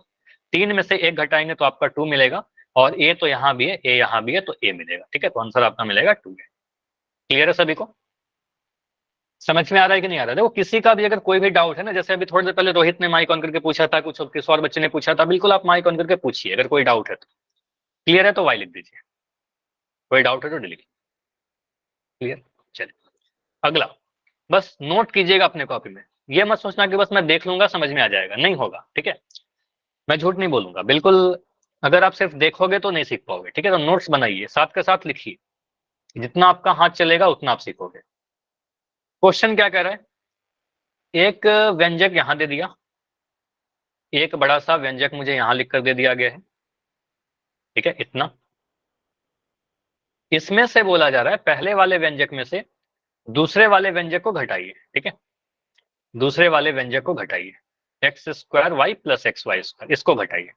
3 में से एक घटाएंगे तो आपका 2 मिलेगा, और ए तो यहाँ भी है, ए यहाँ भी है, तो ए मिलेगा, ठीक है, तो आंसर आपका मिलेगा 2 है। क्लियर है सभी को, समझ में आ रहा है कि नहीं आ रहा है? देखो किसी का भी अगर कोई भी डाउट है ना, जैसे अभी थोड़ी देर पहले रोहित ने माइक ऑन करके पूछा था, कुछ किसी और बच्चे ने पूछा था, बिल्कुल आप माइक ऑन करके पूछिए, अगर कोई डाउट है तो। क्लियर है तो वाई लिख दीजिए, कोई डाउट है तो डिलीट। क्लियर, चलिए अगला, बस नोट कीजिएगा अपने कॉपी में, ये मत सोचना कि बस मैं देख लूंगा समझ में आ जाएगा, नहीं होगा, ठीक है, मैं झूठ नहीं बोलूंगा बिल्कुल। अगर आप सिर्फ देखोगे तो नहीं सीख पाओगे, ठीक है, तो नोट्स बनाइए, साथ के साथ लिखिए, जितना आपका हाथ चलेगा उतना आप सीखोगे। क्वेश्चन क्या कह रहा है, एक व्यंजक यहां दे दिया, एक बड़ा सा व्यंजक मुझे यहां लिख कर दे दिया गया है, ठीक है, इतना। इसमें से बोला जा रहा है पहले वाले व्यंजक में से दूसरे वाले व्यंजक को घटाइए, ठीक है, दूसरे वाले व्यंजक को घटाइए, x square y plus x y square, इसको घटाइए।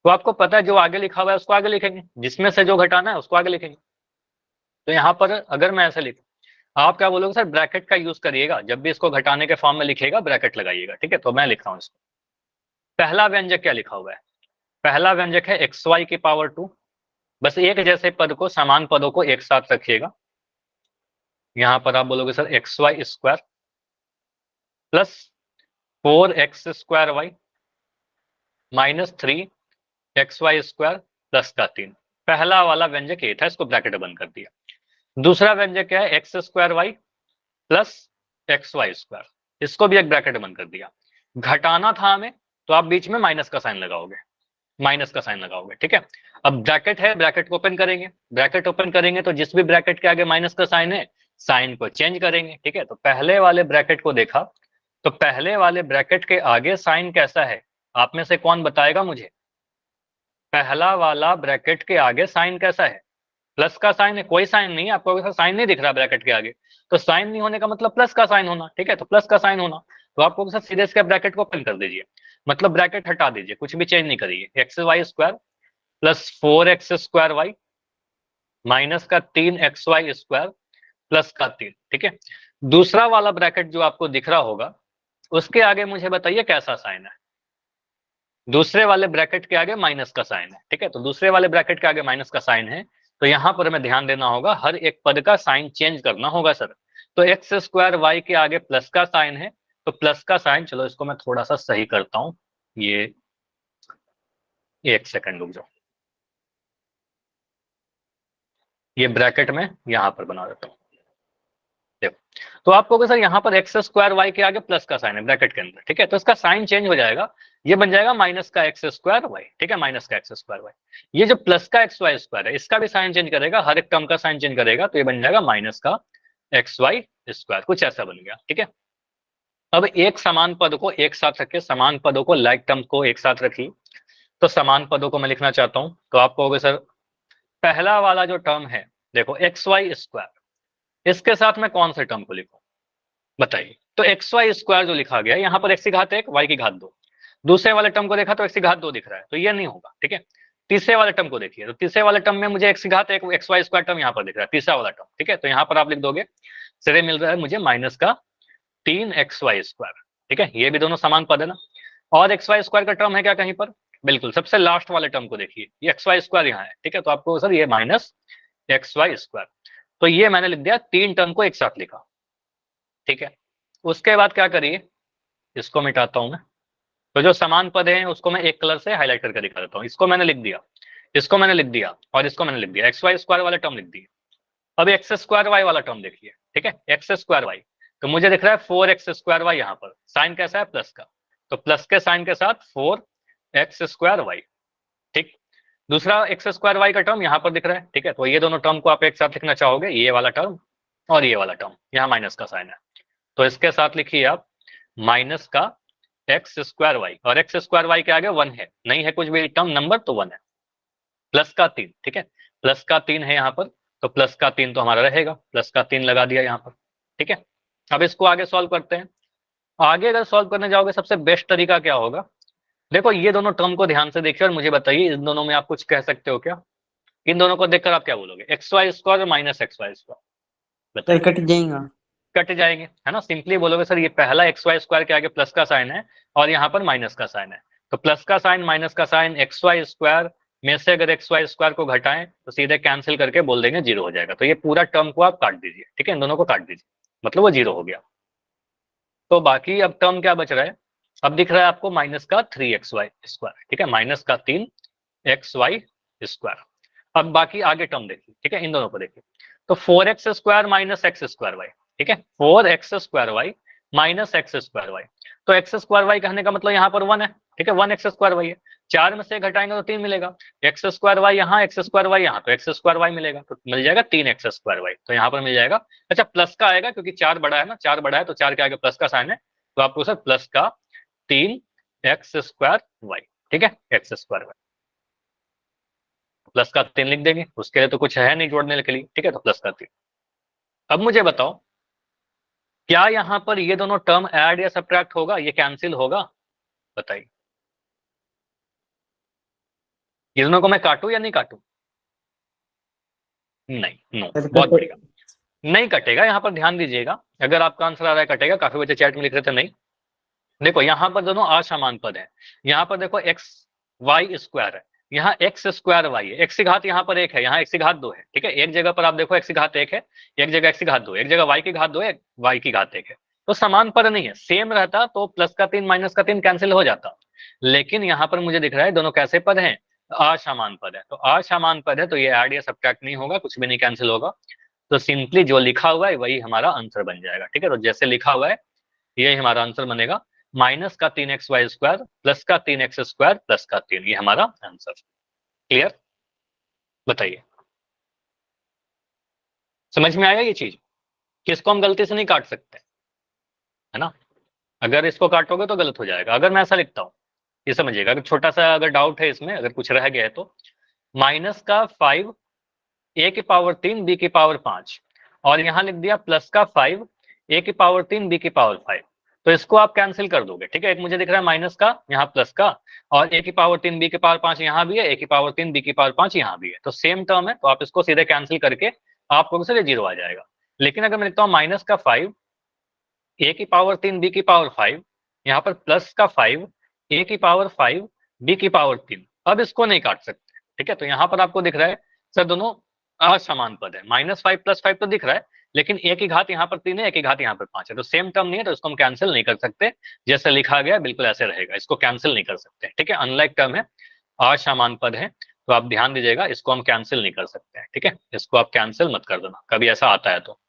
तो आपको पता है जो आगे लिखा हुआ है उसको आगे लिखेंगे, जिसमें से जो घटाना है उसको आगे लिखेंगे। तो यहाँ पर अगर मैं ऐसे लिखूं, आप क्या बोलोगे सर, ब्रैकेट का यूज करिएगा, जब भी इसको घटाने के फॉर्म में लिखेगा ब्रैकेट लगाइएगा, ठीक है। तो मैं लिख रहा हूं इसको, पहला व्यंजक क्या लिखा हुआ है, पहला व्यंजक है एक्स वाई की पावर 2, बस एक जैसे पद को, समान पदों को एक साथ रखिएगा। यहां पर आप बोलोगे sir x y square plus 4x square y minus 3xy square plus का 3। पहला वाला व्यंजक ये था, इसको ब्रैकेट बंद कर दिया। दूसरा व्यंजक क्या है, x square y plus x y square, इसको भी एक ब्रैकेट बंद कर दिया। घटाना था हमें, तो आप बीच में माइनस का साइन लगाओगे, माइनस का साइन लगाओगे, ठीक है। अब ब्रैकेट है, ब्रैकेट को ओपन करेंगे, ब्रैकेट ओपन करेंगे तो जिस भी ब्रैकेट के आगे माइनस का साइन है, साइन को चेंज करेंगे, ठीक है। तो पहले वाले ब्रैकेट को देखा, तो पहले वाले ब्रैकेट के आगे साइन कैसा है, आप में से कौन बताएगा मुझे, पहला वाला ब्रैकेट के आगे साइन कैसा है, प्लस का साइन है, कोई साइन नहीं है, आपको साइन नहीं दिख रहा ब्रैकेट के आगे, तो साइन नहीं होने का मतलब प्लस का साइन होना, ठीक है, तो प्लस का साइन होना, तो आपको सर सीधे इसके ब्रैकेट को ओपन कर दीजिए, मतलब ब्रैकेट हटा दीजिए, कुछ भी चेंज नहीं करिए, x y square plus 4x square y minus का 3xy स्क्वायर प्लस का 3, ठीक है। दूसरा वाला ब्रैकेट जो आपको दिख रहा होगा, उसके आगे मुझे बताइए कैसा साइन है, दूसरे वाले ब्रैकेट के आगे माइनस का साइन है, ठीक है, तो दूसरे वाले ब्रैकेट के आगे माइनस का साइन है, तो यहां पर हमें ध्यान देना होगा, हर एक पद का साइन चेंज करना होगा सर। तो एक्स स्क्वायर वाई के आगे प्लस का साइन है, तो प्लस का साइन, चलो इसको मैं थोड़ा सा सही करता हूं, ये एक सेकंड रुक जाओ, ये ब्रैकेट में यहां पर बना देता हूं, देखो। तो आपको सर यहाँ पर एक्स स्क्वायर वाई के आगे प्लस का साइन है ब्रैकेट के अंदर, ठीक है, तो इसका साइन चेंज हो जाएगा, ये बन जाएगा माइनस का एक्स स्क्वायर वाई, ठीक है, माइनस का एक्स स्क्वायर वाई। ये जो प्लस का एक्स वाई स्क्वायर है, इसका भी साइन चेंज करेगा, हर एक टर्म का साइन चेंज करेगा, तो ये बन जाएगा माइनस का एक्स वाई स्क्वायर, कुछ ऐसा बन गया, ठीक है। अब एक समान पद को एक साथ रखे, समान पदों को, लाइक टर्म को एक साथ रखिए, तो समान पदों को मैं लिखना चाहता हूं, तो आप कहोगे सर पहला वाला जो टर्म है, देखो एक्स वाई स्क्वायर, इसके साथ मैं कौन से टर्म को लिखूं, बताइए। तो एक्स वाई स्क्वायर जो लिखा गया, यहाँ पर एक्स की घात 1 वाई की घात 2, दूसरे वाले टर्म को देखा तो एक्स की घात 2 दिख रहा है, तो ये नहीं होगा, ठीक है। तीसरे वाले टर्म को देखिए, तो तीसरे वाले टर्म में मुझे एक्स की घात 1 एक्स वाई स्क्वायर टर्म यहाँ पर दिख रहा है, तीसरा वाला टर्म, ठीक है, तो यहाँ पर आप लिख दोगे सिरे मिल रहा है मुझे माइनस का 3xy²। ठीक है, ये भी दोनों समान पद है ना। और xy² का टर्म है क्या कहीं पर? बिल्कुल, सबसे लास्ट वाले टर्म को देखिए, ये xy² यहाँ है। ठीक है, तो आपको सर ये माइनस xy², तो ये मैंने लिख दिया, 3 टर्म को एक साथ लिखा। ठीक है, उसके बाद क्या करिए, इसको मिटाता हूं मैं। तो जो समान पद हैं उसको मैं एक कलर से हाईलाइट करके दिखा देता हूँ। इसको मैंने लिख दिया, इसको मैंने लिख दिया, और इसको मैंने लिख दिया, xy² वाला टर्म लिख दिया। अब x² y वाला टर्म देखिए। ठीक है, x²y, तो मुझे दिख रहा है 4x²y, यहाँ पर साइन कैसा है, प्लस का, तो प्लस के साइन के साथ 4x²y। ठीक, दूसरा x²y का टर्म यहाँ पर दिख रहा है। ठीक है, तो ये दोनों टर्म को आप एक साथ लिखना चाहोगे, ये वाला टर्म और ये वाला टर्म, यहाँ माइनस का साइन है, तो इसके साथ लिखिए आप माइनस का x²y, और x²y के आगे 1 है, नहीं है कुछ भी टर्म नंबर, तो 1 है, प्लस का 3। ठीक है, प्लस का 3 है यहाँ पर, तो प्लस का 3 तो हमारा रहेगा, प्लस का 3 लगा दिया यहाँ पर। ठीक है, अब इसको आगे सॉल्व करते हैं। आगे अगर सॉल्व करने जाओगे, सबसे बेस्ट तरीका क्या होगा, देखो ये दोनों टर्म को ध्यान से देखिए और मुझे बताइए, इन दोनों में आप कुछ कह सकते हो क्या? इन दोनों को देखकर आप क्या बोलोगे, xy² और माइनस xy², सर बताइए। कट जाएगा। कट जाएंगे, है ना, सिंपली बोलोगे सर ये पहला xy² के आगे प्लस का साइन है और यहाँ पर माइनस का साइन है, तो प्लस का साइन माइनस का साइन xy² में से अगर xy² को घटाएं तो सीधे कैंसिल करके बोल देंगे 0 हो जाएगा। तो ये पूरा टर्म को आप काट दीजिए। ठीक है, इन दोनों को काट दीजिए, मतलब वो 0 हो गया। तो बाकी अब टर्म क्या बच रहा है, अब दिख रहा है आपको माइनस का 3xy²। ठीक है, माइनस का 3xy²। अब बाकी आगे टर्म देखिए। ठीक है, इन दोनों को देखिए, तो 4x² माइनस x²y। ठीक है, 4x² माइनस x²y, तो x²y कहने का मतलब यहाँ पर 1 है। ठीक है, 1x²y है, 4 में से घटाएंगे तो 3 मिलेगा, x²y यहाँ, x²y यहाँ, तो x²y मिलेगा, तो मिल जाएगा 3x²y, तो यहाँ पर मिल जाएगा। अच्छा, प्लस का आएगा क्योंकि 4 बड़ा है ना, 4 बड़ा है तो 4 के आगे प्लस का साइन है, तो आपको सर प्लस का 3x²y। ठीक है, x²y प्लस का 3 लिख देंगे, उसके लिए तो कुछ है नहीं जोड़ने के लिए। ठीक है, तो प्लस का 3। अब मुझे बताओ, क्या यहाँ पर ये दोनों टर्म ऐड या सब्ट्रैक्ट होगा, ये कैंसिल होगा, बताइए। ये दोनों को मैं काटूं या नहीं काटूं? नहीं, नो, सर बहुत कट बढ़िया, नहीं कटेगा। यहाँ पर ध्यान दीजिएगा, अगर आपका आंसर आ रहा है कटेगा, काफी बच्चे चैट में लिख रहे थे नहीं। देखो यहाँ पर दोनों असमान पद है, यहाँ पर देखो xy² है, यहाँ x²y है, x की घात यहाँ पर 1 है, यहाँ x की घात 2 है। ठीक है, एक जगह पर आप देखो x की घात 1 है, एक जगह x की घात 2 है, एक जगह y की घात 2 है, y की घात 1 है, तो समान पद नहीं है। सेम रहता तो प्लस का 3 माइनस का 3 कैंसिल हो जाता, लेकिन यहाँ पर मुझे दिख रहा है दोनों कैसे पद हैं, असमान पद है, तो असमान पद है तो ये ऐड या सब्ट्रैक्ट नहीं होगा, कुछ भी नहीं कैंसिल होगा, तो सिंपली जो लिखा हुआ है वही हमारा आंसर बन जाएगा। ठीक है, तो जैसे लिखा हुआ है यही हमारा आंसर बनेगा, माइनस का 3xy² प्लस का 3x² प्लस का 3, ये हमारा आंसर। क्लियर, बताइए, समझ में आया ये चीज, कि इसको हम गलती से नहीं काट सकते, है ना, अगर इसको काटोगे तो गलत हो जाएगा। अगर मैं ऐसा लिखता हूँ, ये समझिएगा, अगर छोटा सा अगर डाउट है इसमें, अगर कुछ रह गया है तो, माइनस का 5 a की पावर 3 b की पावर 5, और यहाँ लिख दिया प्लस का 5 a की पावर 3 b की पावर 5, तो इसको आप कैंसिल कर दोगे। ठीक है, एक मुझे दिख रहा है माइनस का, यहाँ प्लस का, और a की पावर 3 b की पावर 5 यहाँ भी है, a की पावर 3 b की पावर 5 यहाँ भी है, तो सेम टर्म है, तो आप इसको सीधे कैंसिल करके आपको सिर्फ 0 आ जाएगा। लेकिन अगर मैं लिखता हूँ माइनस का 5 a की पावर 3 b की पावर 5, यहाँ पर प्लस का 5 a की पावर 5 b की पावर 3, अब इसको नहीं काट सकते। ठीक है, तो यहाँ पर आपको दिख रहा है सर दोनों असमान पद है, -5 + 5 तो दिख रहा है, लेकिन a की घात यहाँ पर 3 है, a की घात यहाँ पर 5 है, तो सेम टर्म नहीं है, तो इसको हम कैंसिल नहीं कर सकते, जैसे लिखा गया बिल्कुल ऐसे रहेगा, इसको कैंसिल नहीं कर सकते। ठीक है, अनलाइक टर्म है, असमान पद है, तो आप ध्यान दीजिएगा, इसको हम कैंसिल नहीं कर सकते हैं। ठीक है, इसको आप कैंसिल मत कर देना, कभी ऐसा आता है तो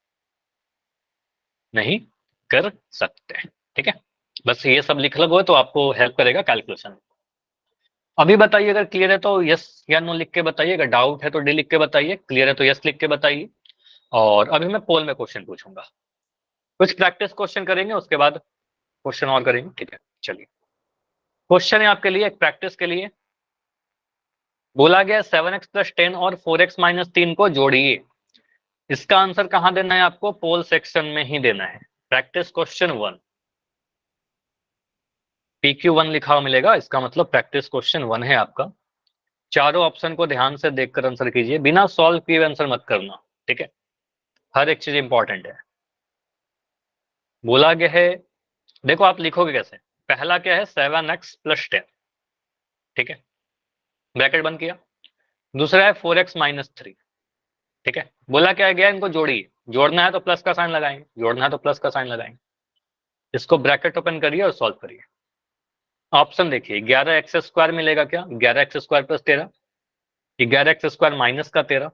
नहीं कर सकते हैं। ठीक है, बस ये सब लिख लगो तो आपको हेल्प करेगा कैलकुलेशन में। अभी बताइए, अगर क्लियर है तो यस या नो लिख के बताइए, अगर डाउट है तो डी लिख के बताइए, क्लियर है तो यस लिख के बताइए। और अभी मैं पोल में क्वेश्चन पूछूंगा, कुछ प्रैक्टिस क्वेश्चन करेंगे, उसके बाद क्वेश्चन और करेंगे। ठीक है, चलिए, क्वेश्चन है आपके लिए, एक प्रैक्टिस के लिए। बोला गया 7x + 10 और 4x - 3 को जोड़िए, इसका आंसर कहां देना है आपको, पोल सेक्शन में ही देना है। प्रैक्टिस क्वेश्चन 1, PQ1 लिखा हुआ मिलेगा, इसका मतलब प्रैक्टिस क्वेश्चन 1 है आपका। चारों ऑप्शन को ध्यान से देखकर आंसर कीजिए, बिना सॉल्व किए आंसर मत करना। ठीक है, हर एक चीज इंपॉर्टेंट है। बोला गया है, देखो आप लिखोगे कैसे, पहला क्या है 7x + 10, ठीक है, ब्रैकेट बंद किया। दूसरा है 4x - 3, ठीक है। बोला क्या गया, इनको जोड़िए, जोड़ना है तो प्लस का साइन लगाएंगे, जोड़ना है तो प्लस का साइन लगाएंगे। इसको ब्रैकेट ओपन करिए और सॉल्व करिए। ऑप्शन देखिए, 11x² मिलेगा क्या, 11x² + 13, 11x² माइनस का 13,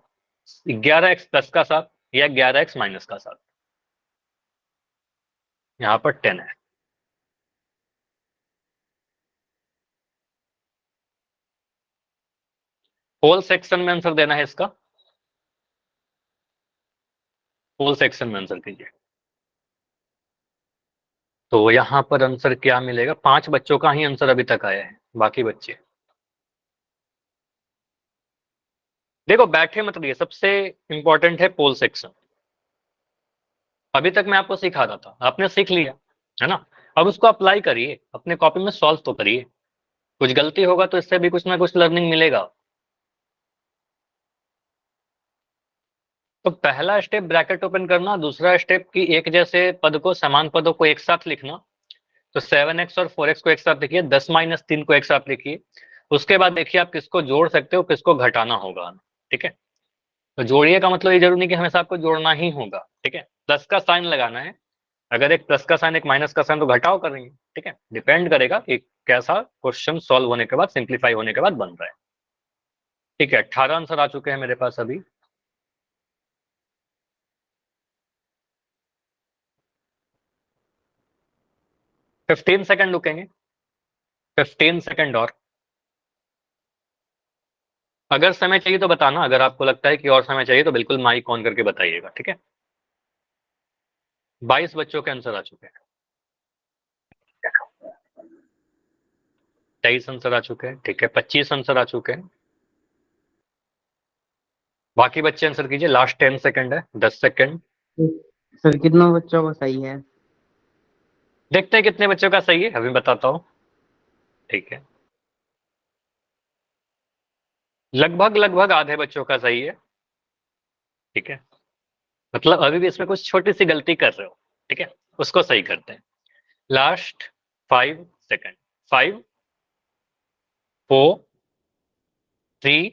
11x प्लस का 7, या 11x माइनस का 7। यहाँ पर 10 है। होल सेक्शन में आंसर देना है इसका, होल सेक्शन में आंसर कीजिए। तो यहाँ पर आंसर क्या मिलेगा, 5 बच्चों का ही आंसर अभी तक आया है, बाकी बच्चे देखो बैठे मत रहिए, सबसे इंपॉर्टेंट है पोल सेक्शन। अभी तक मैं आपको सिखा रहा था, आपने सीख लिया है ना, अब उसको अप्लाई करिए, अपने कॉपी में सॉल्व तो करिए। कुछ गलती होगा तो इससे भी कुछ ना कुछ लर्निंग मिलेगा। तो पहला स्टेप ब्रैकेट ओपन करना, दूसरा स्टेप की एक जैसे पद को, समान पदों को एक साथ लिखना। तो 7x और 4x को एक साथ लिखिए, 10 - 3 को एक साथ लिखिए। उसके बाद देखिए आप किसको जोड़ सकते हो, किसको घटाना होगा, ठीक है। तो जोड़िए का मतलब ये जरूरी नहीं कि हमेशा आपको जोड़ना ही होगा, ठीक है, प्लस का साइन लगाना है। अगर एक प्लस का साइन एक माइनस का साइन तो घटाव करेंगे, ठीक है, डिपेंड करेगा कि कैसा क्वेश्चन सॉल्व होने के बाद, सिंप्लीफाई होने के बाद बन रहा है। ठीक है, 18 आंसर आ चुके हैं मेरे पास अभी। फिफ्टीन सेकंड रुकेंगे, 15 सेकंड और। अगर समय चाहिए तो बताना, अगर आपको लगता है कि और समय चाहिए तो बिल्कुल माइक ऑन करके बताइएगा, ठीक है। 22 बच्चों के आंसर आ चुके हैं, 23 आंसर आ चुके हैं, ठीक है, 25 आंसर आ चुके हैं। बाकी बच्चे आंसर कीजिए, लास्ट 10 सेकंड है, 10 सेकंड। सर कितना बच्चों का सही है? देखते हैं कितने बच्चों का सही है, अभी बताता हूँ, ठीक है। लगभग लगभग आधे बच्चों का सही है, ठीक है, मतलब अभी भी इसमें कुछ छोटी सी गलती कर रहे हो, ठीक है, उसको सही करते हैं। Last 5 second, 5 4 3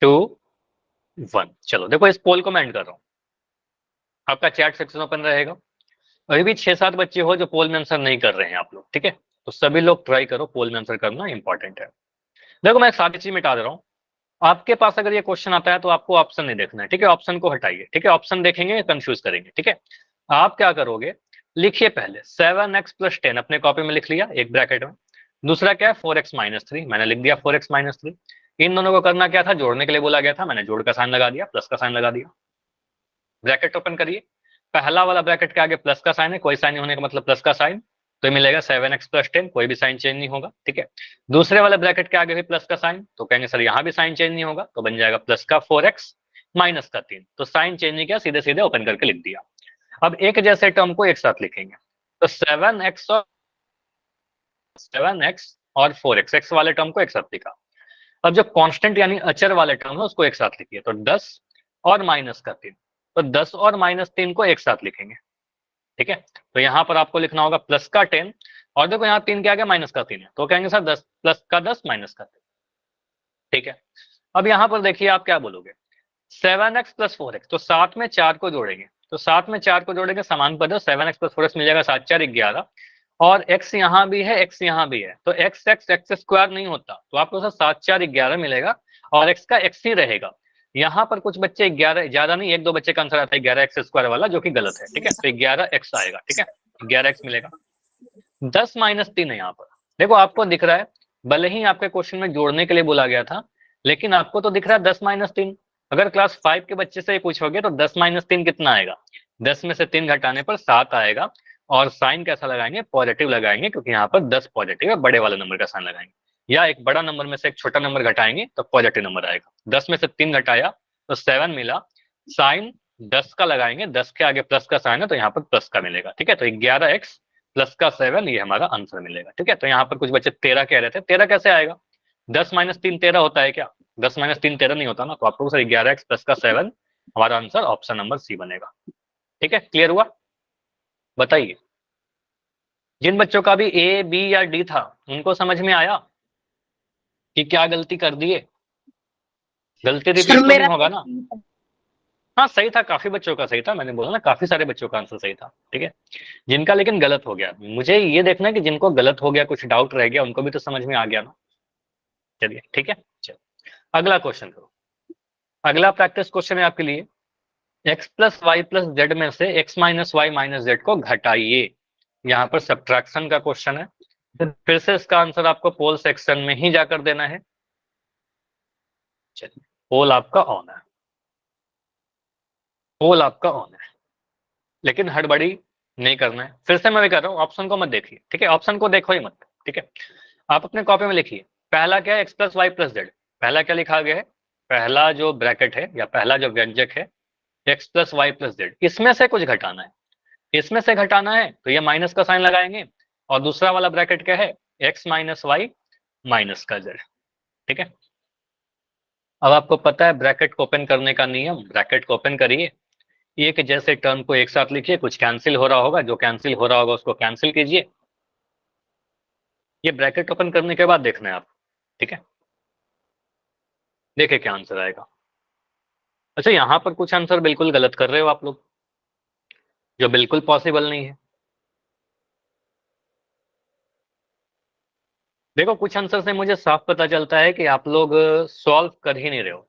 2 1। चलो देखो, इस पोल को मैं एंड कर रहा हूँ, आपका चैट सेक्शन ओपन रहेगा। अभी भी 6-7 बच्चे हो जो पोल में आंसर नहीं कर रहे हैं आप लोग, ठीक है, तो सभी लोग ट्राई करो, पोल में आंसर करना इंपॉर्टेंट है। देखो मैं एक सारी चीज मिटा दे रहा हूँ, आपके पास अगर ये क्वेश्चन आता है तो आपको ऑप्शन नहीं देखना है, ठीक है, ऑप्शन को हटाइए, ठीक है, ऑप्शन देखेंगे कंफ्यूज करेंगे, ठीक है। आप क्या करोगे, लिखिए पहले 7x + 10 अपने कॉपी में लिख लिया एक ब्रैकेट में। दूसरा क्या है 4x - 3, मैंने लिख दिया 4x - 3। इन दोनों को करना क्या था, जोड़ने के लिए बोला गया था, मैंने जोड़ का साइन लगा दिया, प्लस का साइन लगा दिया। ब्रैकेट ओपन करिए, पहला वाला ब्रैकेट के आगे प्लस का साइन है, कोई साइन नहीं होने का मतलब प्लस का साइन, तो ये मिलेगा 7x + 10, कोई भी साइन चेंज नहीं होगा, ठीक है। दूसरे वाले ब्रैकेट के आगे भी प्लस का साइन, तो कहेंगे सर यहाँ भी साइन चेंज नहीं होगा, तो बन जाएगा प्लस का 4x माइनस का 3, तो साइन चेंज नहीं किया, सीधे सीधे ओपन करके लिख दिया। अब एक जैसे टर्म को एक साथ लिखेंगे, तो 7x और 4x, एक्स वाले टर्म को एक साथ लिखा। अब जो कांस्टेंट यानी अचर वाले टर्म है उसको एक साथ लिखिए, तो 10 और माइनस का 3, तो 10 और -3 को एक साथ लिखेंगे, ठीक है। तो यहाँ पर आपको लिखना होगा प्लस का 10, और देखो यहाँ 3 के आगे माइनस का 3 है, तो कहेंगे सर 10 प्लस का 10 माइनस का 3, ठीक है। अब यहाँ पर देखिए आप क्या बोलोगे, 7x + 4x, तो साथ में 4 को जोड़ेंगे, तो साथ में 4 को जोड़ेंगे, समान पद है, 7x + 4x मिल जाएगा 7 4 11, और x यहाँ भी है, x यहाँ भी है, तो x नहीं होता, तो आपको सर 7 4 11 मिलेगा, और x का x ही रहेगा। यहाँ पर कुछ बच्चे 11 ज्यादा नहीं, 1-2 बच्चे का आंसर आता है 11x² वाला, जो कि गलत है, ठीक है, तो 11x आएगा, ठीक है, 11x मिलेगा। 10 - 3 है यहाँ पर, देखो आपको दिख रहा है, भले ही आपके क्वेश्चन में जोड़ने के लिए बोला गया था, लेकिन आपको तो दिख रहा है 10 - 3। अगर क्लास 5 के बच्चे से ही पूछोगे तो 10 - 3 कितना आएगा, 10 में से 3 घटाने पर 7 आएगा, और साइन कैसा लगाएंगे, पॉजिटिव लगाएंगे, क्योंकि यहाँ पर 10 पॉजिटिव है, बड़े वाले नंबर का साइन लगाएंगे, या एक बड़ा नंबर में से एक छोटा नंबर घटाएंगे तो पॉजिटिव नंबर आएगा। 10 में से 3 घटाया तो 7 मिला, साइन 10 का लगाएंगे, 10 के आगे प्लस का साइन है तो यहाँ पर प्लस का मिलेगा, ठीक है, तो 11x प्लस का 7, ये हमारा आंसर मिलेगा, ठीक है। तो यहाँ पर कुछ बच्चे 13 कह रहे थे, 13 कैसे आएगा, 10 - 3 13 होता है क्या, 10 - 3 13 नहीं होता ना, तो आपको सर 11x प्लस का 7, हमारा आंसर ऑप्शन नंबर सी बनेगा, ठीक है, क्लियर हुआ। बताइए, जिन बच्चों का भी ए बी या डी था उनको समझ में आया कि क्या गलती कर दी है? गलती सर रिपीट तो नहीं मेरा होगा ना? हाँ सही था, काफी बच्चों का सही था, मैंने बोला ना काफी सारे बच्चों का आंसर सही था, ठीक है। जिनका लेकिन गलत हो गया, मुझे ये देखना है कि जिनको गलत हो गया, कुछ डाउट रह गया, उनको भी तो समझ में आ गया ना। चलिए ठीक है, चलो अगला क्वेश्चन करो। अगला प्रैक्टिस क्वेश्चन है आपके लिए, x plus y plus z में से x minus y minus z को घटाइए। यहाँ पर सब्ट्रैक्शन का क्वेश्चन है, फिर से इसका आंसर आपको पोल सेक्शन में ही जाकर देना है। चलिए, पोल आपका ऑन है, पोल आपका ऑन है, लेकिन हड़बड़ी नहीं करना है। फिर से मैं भी कर रहा हूँ, ऑप्शन को मत देखिए, ठीक है, ऑप्शन को देखो ही मत, ठीक है। आप अपने कॉपी में लिखिए, पहला क्या है, x plus y plus z. पहला क्या लिखा गया है, पहला जो ब्रैकेट है या पहला जो व्यंजक है x plus y plus z, इसमें से कुछ घटाना है। इसमें से घटाना है तो ये माइनस का साइन लगाएंगे, और दूसरा वाला ब्रैकेट क्या है, एक्स माइनस वाई माइनस का जेड, ठीक है। अब आपको पता है ब्रैकेट को ओपन करने का नियम, ब्रैकेट को ओपन करिए, एक जैसे टर्म को एक साथ लिखिए, कुछ कैंसिल हो रहा होगा, जो कैंसिल हो रहा होगा उसको कैंसिल कीजिए। ये ब्रैकेट ओपन करने के बाद देखना है आप, ठीक है। देखिए क्या आंसर आएगा। अच्छा, यहाँ पर कुछ आंसर बिल्कुल गलत कर रहे हो आप लोग, जो बिल्कुल पॉसिबल नहीं है। देखो कुछ आंसर से मुझे साफ पता चलता है कि आप लोग सॉल्व कर ही नहीं रहे हो।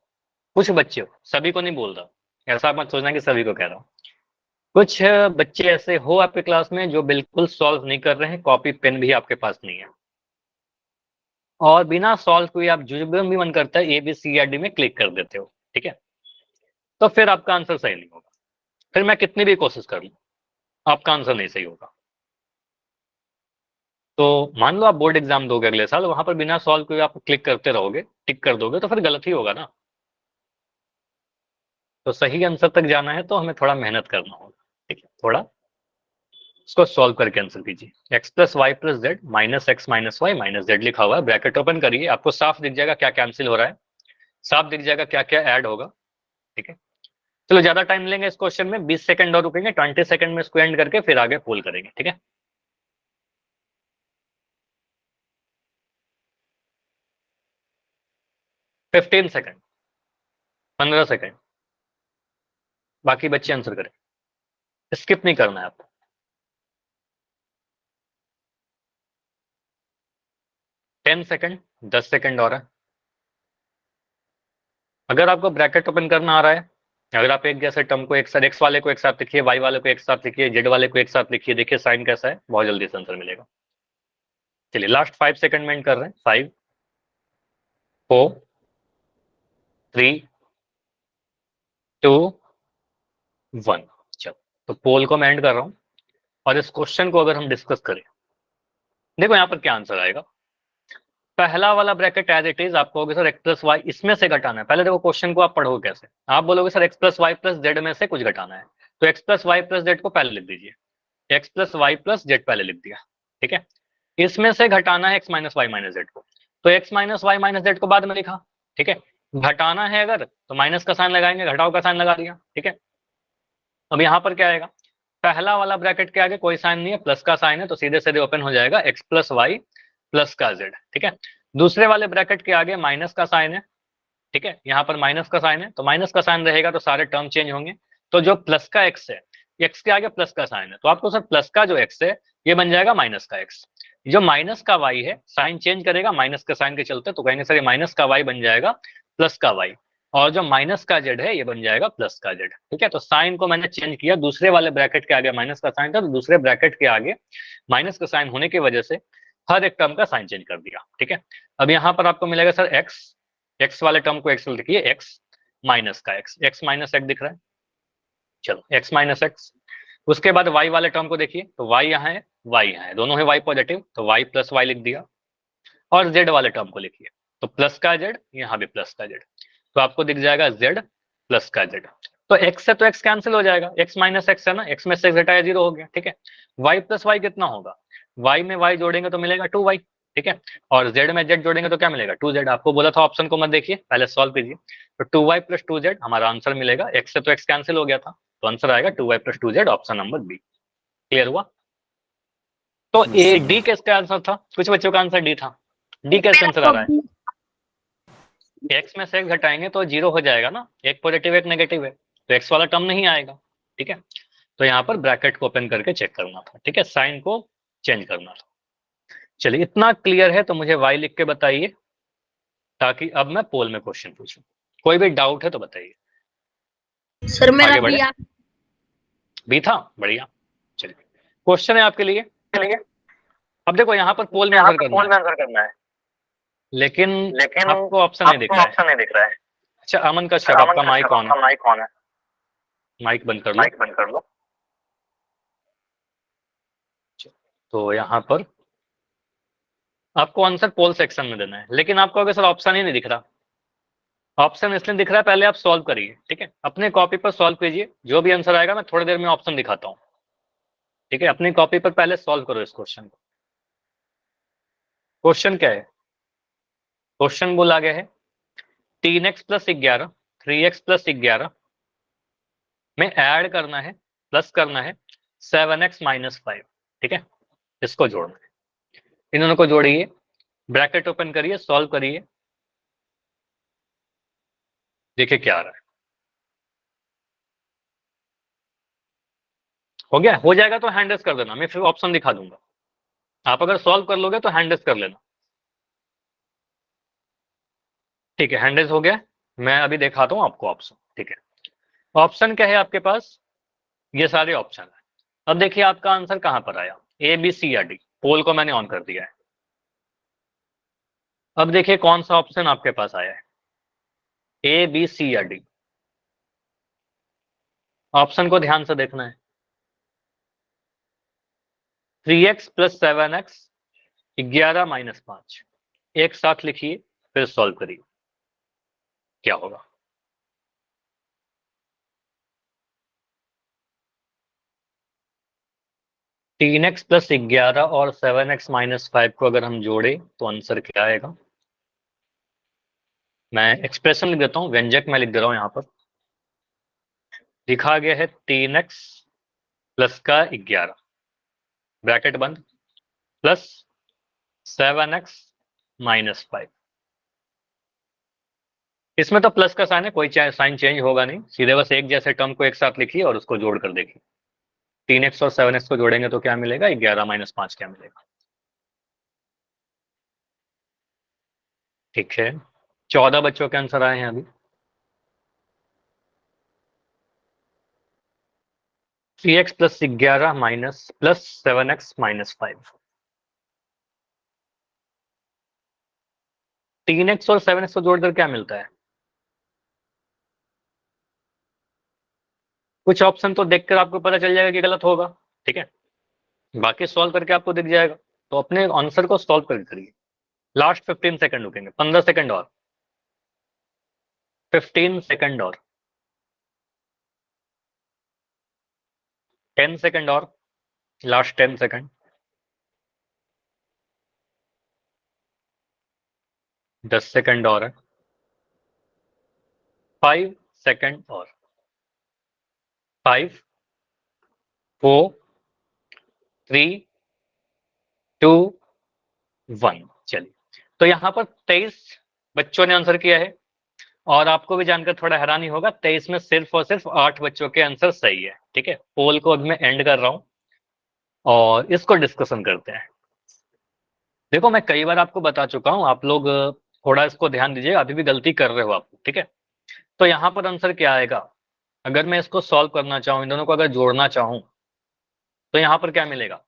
कुछ बच्चे हो, सभी को नहीं बोल रहा, ऐसा मत सोचना कि सभी को कह रहा हूँ। कुछ बच्चे ऐसे हो आपके क्लास में जो बिल्कुल सॉल्व नहीं कर रहे हैं, कॉपी पेन भी आपके पास नहीं है, और बिना सॉल्व किए आप जो भी मन करता है ए बी सी या डी में क्लिक कर देते हो, ठीक है। तो फिर आपका आंसर सही नहीं होगा, फिर मैं कितनी भी कोशिश कर लूं आपका आंसर नहीं सही होगा। तो मान लो आप बोर्ड एग्जाम दोगे अगले साल, वहां पर बिना सॉल्व किए आप क्लिक करते रहोगे, टिक कर दोगे, तो फिर गलत ही होगा ना। तो सही आंसर तक जाना है तो हमें थोड़ा मेहनत करना होगा, ठीक है। थोड़ा इसको सॉल्व करके आंसर कीजिए। X plus y plus z minus x minus y minus z लिखा हुआ है, ब्रैकेट ओपन करिए, आपको साफ दिख जाएगा क्या कैंसिल हो रहा है, साफ दिख जाएगा क्या क्या ऐड होगा, ठीक है। चलो ज्यादा टाइम लेंगे इस क्वेश्चन में, 20 सेकंड और रुकेंगे, 20 सेकंड में इसको एंड करके फिर आगे पोल करेंगे, ठीक है। 15 सेकंड, 15 सेकंड, बाकी बच्चे आंसर करें, स्किप नहीं करना है आपको। 10 सेकंड, 10 सेकंड और है। अगर आपको ब्रैकेट ओपन करना आ रहा है, अगर आप एक जैसे टर्म को एक साथ, एक्स वाले को एक साथ लिखिए, वाई वाले को एक साथ लिखिए, जेड वाले को एक साथ लिखिए, देखिए साइन कैसा है, बहुत जल्दी से आंसर मिलेगा। चलिए लास्ट 5 सेकंड में एंड कर रहे हैं, 5 4 3 2 1। चलो तो पोल को मैं एंड कर रहा हूँ, और इस क्वेश्चन को अगर हम डिस्कस करें, देखो यहाँ पर क्या आंसर आएगा। पहला वाला ब्रैकेट एज इट इज, आप कहोगे सर एक्स प्लस वाई इसमें से घटाना है। पहले देखो क्वेश्चन को आप पढ़ोगे कैसे, आप बोलोगे sir x plus y plus z में से कुछ घटाना है, तो x plus y plus z को पहले लिख दीजिए, x plus y plus z पहले लिख दिया, ठीक है। इसमें से घटाना है x minus y minus z को, तो x minus y minus z को बाद में लिखा, ठीक है। घटाना है अगर तो माइनस का साइन लगाएंगे, घटाओ का साइन लगा दिया, ठीक है। अब यहाँ पर क्या आएगा, पहला वाला ब्रैकेट के आगे कोई साइन नहीं है, प्लस का साइन है, तो सीधे सीधे ओपन हो जाएगा एक्स प्लस वाई प्लस का जेड, ठीक है। दूसरे वाले ब्रैकेट के आगे माइनस का साइन है, ठीक है, यहाँ पर माइनस का साइन है, तो माइनस का साइन रहेगा तो सारे टर्म चेंज होंगे। तो जो प्लस का एक्स है, एक्स के आगे प्लस का साइन है, तो आपको सर प्लस का जो एक्स है ये बन जाएगा माइनस का एक्स। जो माइनस का वाई है, साइन चेंज करेगा माइनस का साइन के चलते, तो कहेंगे सर ये माइनस का वाई बन जाएगा प्लस का वाई, और जो माइनस का जेड है ये बन जाएगा प्लस का जेड, ठीक है। तो साइन को मैंने चेंज किया, दूसरे वाले ब्रैकेट के आगे माइनस का साइन था, तो दूसरे ब्रैकेट के आगे माइनस का साइन होने की वजह से हर एक टर्म का साइन चेंज कर दिया, ठीक है। अब यहाँ पर आपको मिलेगा सर एक्स, एक्स वाले टर्म को एक्स लिखिए, एक्स माइनस का एक्स, एक्स माइनस एक्स दिख रहा है, चलो एक्स माइनस एक्स। उसके बाद वाई वाले टर्म को देखिए, तो वाई यहाँ है, वाई यहाँ है, दोनों है वाई पॉजिटिव, तो वाई प्लस वाई लिख दिया। और जेड वाले टर्म को लिखिए, तो प्लस का जेड, यहाँ भी प्लस का जेड, तो आपको दिख जाएगा जेड प्लस का जेड। तो एक्स से तो एक्स कैंसिल हो जाएगा, एक्स माइनस एक्स है ना, एक्स में से एक्स घटाया 0 हो गया, ठीक है। वाई प्लस वाई कितना होगा, वाई में वाई जोड़ेंगे तो मिलेगा 2y, ठीक है। और जेड में जेड जोड़ेंगे तो क्या मिलेगा 2z। आपको बोला था ऑप्शन को मत देखिए, पहले सॉल्व कीजिए। तो 2y प्लस 2z हमारा आंसर मिलेगा, एक्स से तो एक्स कैंसिल हो गया था, तो आंसर आएगा 2y plus 2z, option number B. Clear हुआ? तो ए डी किसका आंसर था? कुछ बच्चों का आंसर डी था। डी कैसे आंसर आ रहा है? एक्स में से एक्स घटाएंगे तो 0 हो जाएगा ना, एक पॉजिटिव एक नेगेटिव है, तो एक्स वाला टर्म नहीं आएगा। ठीक है, तो यहाँ पर ब्रैकेट को ओपन करके चेक करना था। ठीक है, साइन को चेंज करना था। चलिए, इतना क्लियर है तो मुझे वाई लिख के बताइए, ताकि अब मैं पोल में क्वेश्चन पूछूं। कोई भी डाउट है तो बताइए। सर मेरा आगे बढ़े। बी था, बढ़िया। चलिए, क्वेश्चन है आपके लिए। अब देखो, यहाँ पर पोल में आंसर करना है, लेकिन आपको ऑप्शन नहीं दिख रहा है। अच्छा, अमन का शब, आपका माइक ऑन है, माइक बंद कर लो। तो यहाँ पर आपको आंसर पोल सेक्शन में देना है, लेकिन आपको अगर सर ऑप्शन ही नहीं दिख रहा, ऑप्शन इसलिए दिख रहा है, पहले आप सॉल्व करिए। ठीक है, अपने कॉपी पर सॉल्व कीजिए, जो भी आंसर आएगा मैं थोड़ी देर में ऑप्शन दिखाता हूँ। ठीक है, अपनी कॉपी पर पहले सॉल्व करो इस क्वेश्चन को। क्वेश्चन क्या है? क्वेश्चन बोला गया है 3x प्लस 11 3x प्लस 11 में ऐड करना है, प्लस करना है 7x माइनस 5। ठीक है, इसको जोड़ना है, इन दोनों को जोड़िए, ब्रैकेट ओपन करिए, सॉल्व करिए, देखिए क्या आ रहा है। हो गया? हो जाएगा तो हैंड रेस कर देना, मैं फिर ऑप्शन दिखा दूंगा। आप अगर सॉल्व कर लोगे तो हैंड रेस कर लेना। ठीक है, हैंड रेस हो गया, मैं अभी दिखाता हूँ आपको ऑप्शन। ठीक है, ऑप्शन क्या है आपके पास? ये सारे ऑप्शन है। अब देखिए आपका आंसर कहां पर आया, ए बी सी या डी। पोल को मैंने ऑन कर दिया है। अब देखिए कौन सा ऑप्शन आपके पास आया है, ए बी सी या डी। ऑप्शन को ध्यान से देखना है। 3x प्लस 7x 11 माइनस 5, एक साथ लिखिए, फिर सॉल्व करिए, क्या होगा? तीन एक्स प्लस 11 और 7x माइनस 5 को अगर हम जोड़े तो आंसर क्या आएगा? मैं एक्सप्रेशन लिख देता हूँ, व्यंजक में लिख दे रहा हूँ यहाँ पर। लिखा गया है 3x प्लस का 11, ब्रैकेट बंद, प्लस 7x माइनस 5। इसमें तो प्लस का साइन है, कोई साइन चेंज होगा नहीं, सीधे बस एक जैसे टर्म को एक साथ लिखिए और उसको जोड़ कर देखिए। 3x और 7x को जोड़ेंगे तो क्या मिलेगा? 11 माइनस 5 क्या मिलेगा? ठीक है, 14 बच्चों के आंसर आए हैं अभी। 3x plus 11 minus plus 7x minus 5। 3x और 7x को जोड़कर क्या मिलता है? कुछ ऑप्शन तो देखकर आपको पता चल जाएगा कि गलत होगा। ठीक है, बाकी सॉल्व करके आपको दिख जाएगा, तो अपने आंसर को सॉल्व कर करिए। लास्ट 15 सेकंड रुकेंगे, 15 सेकंड और, 15 सेकंड और, 10 सेकंड और, लास्ट 10 सेकंड, 10 सेकंड और, 5 सेकंड और, 5 4 3 2 1। चलिए, तो यहाँ पर 23 बच्चों ने आंसर किया है, और आपको भी जानकर थोड़ा हैरानी होगा, 23 में सिर्फ और सिर्फ 8 बच्चों के आंसर सही है। ठीक है, पोल को अभी मैं एंड कर रहा हूं और इसको डिस्कशन करते हैं। देखो, मैं कई बार आपको बता चुका हूं, आप लोग थोड़ा इसको ध्यान दीजिए, अभी भी गलती कर रहे हो आप। ठीक है, तो यहाँ पर आंसर क्या आएगा? अगर मैं इसको सॉल्व करना चाहूँ, इन दोनों को अगर जोड़ना चाहूँ, तो यहाँ पर क्या मिलेगा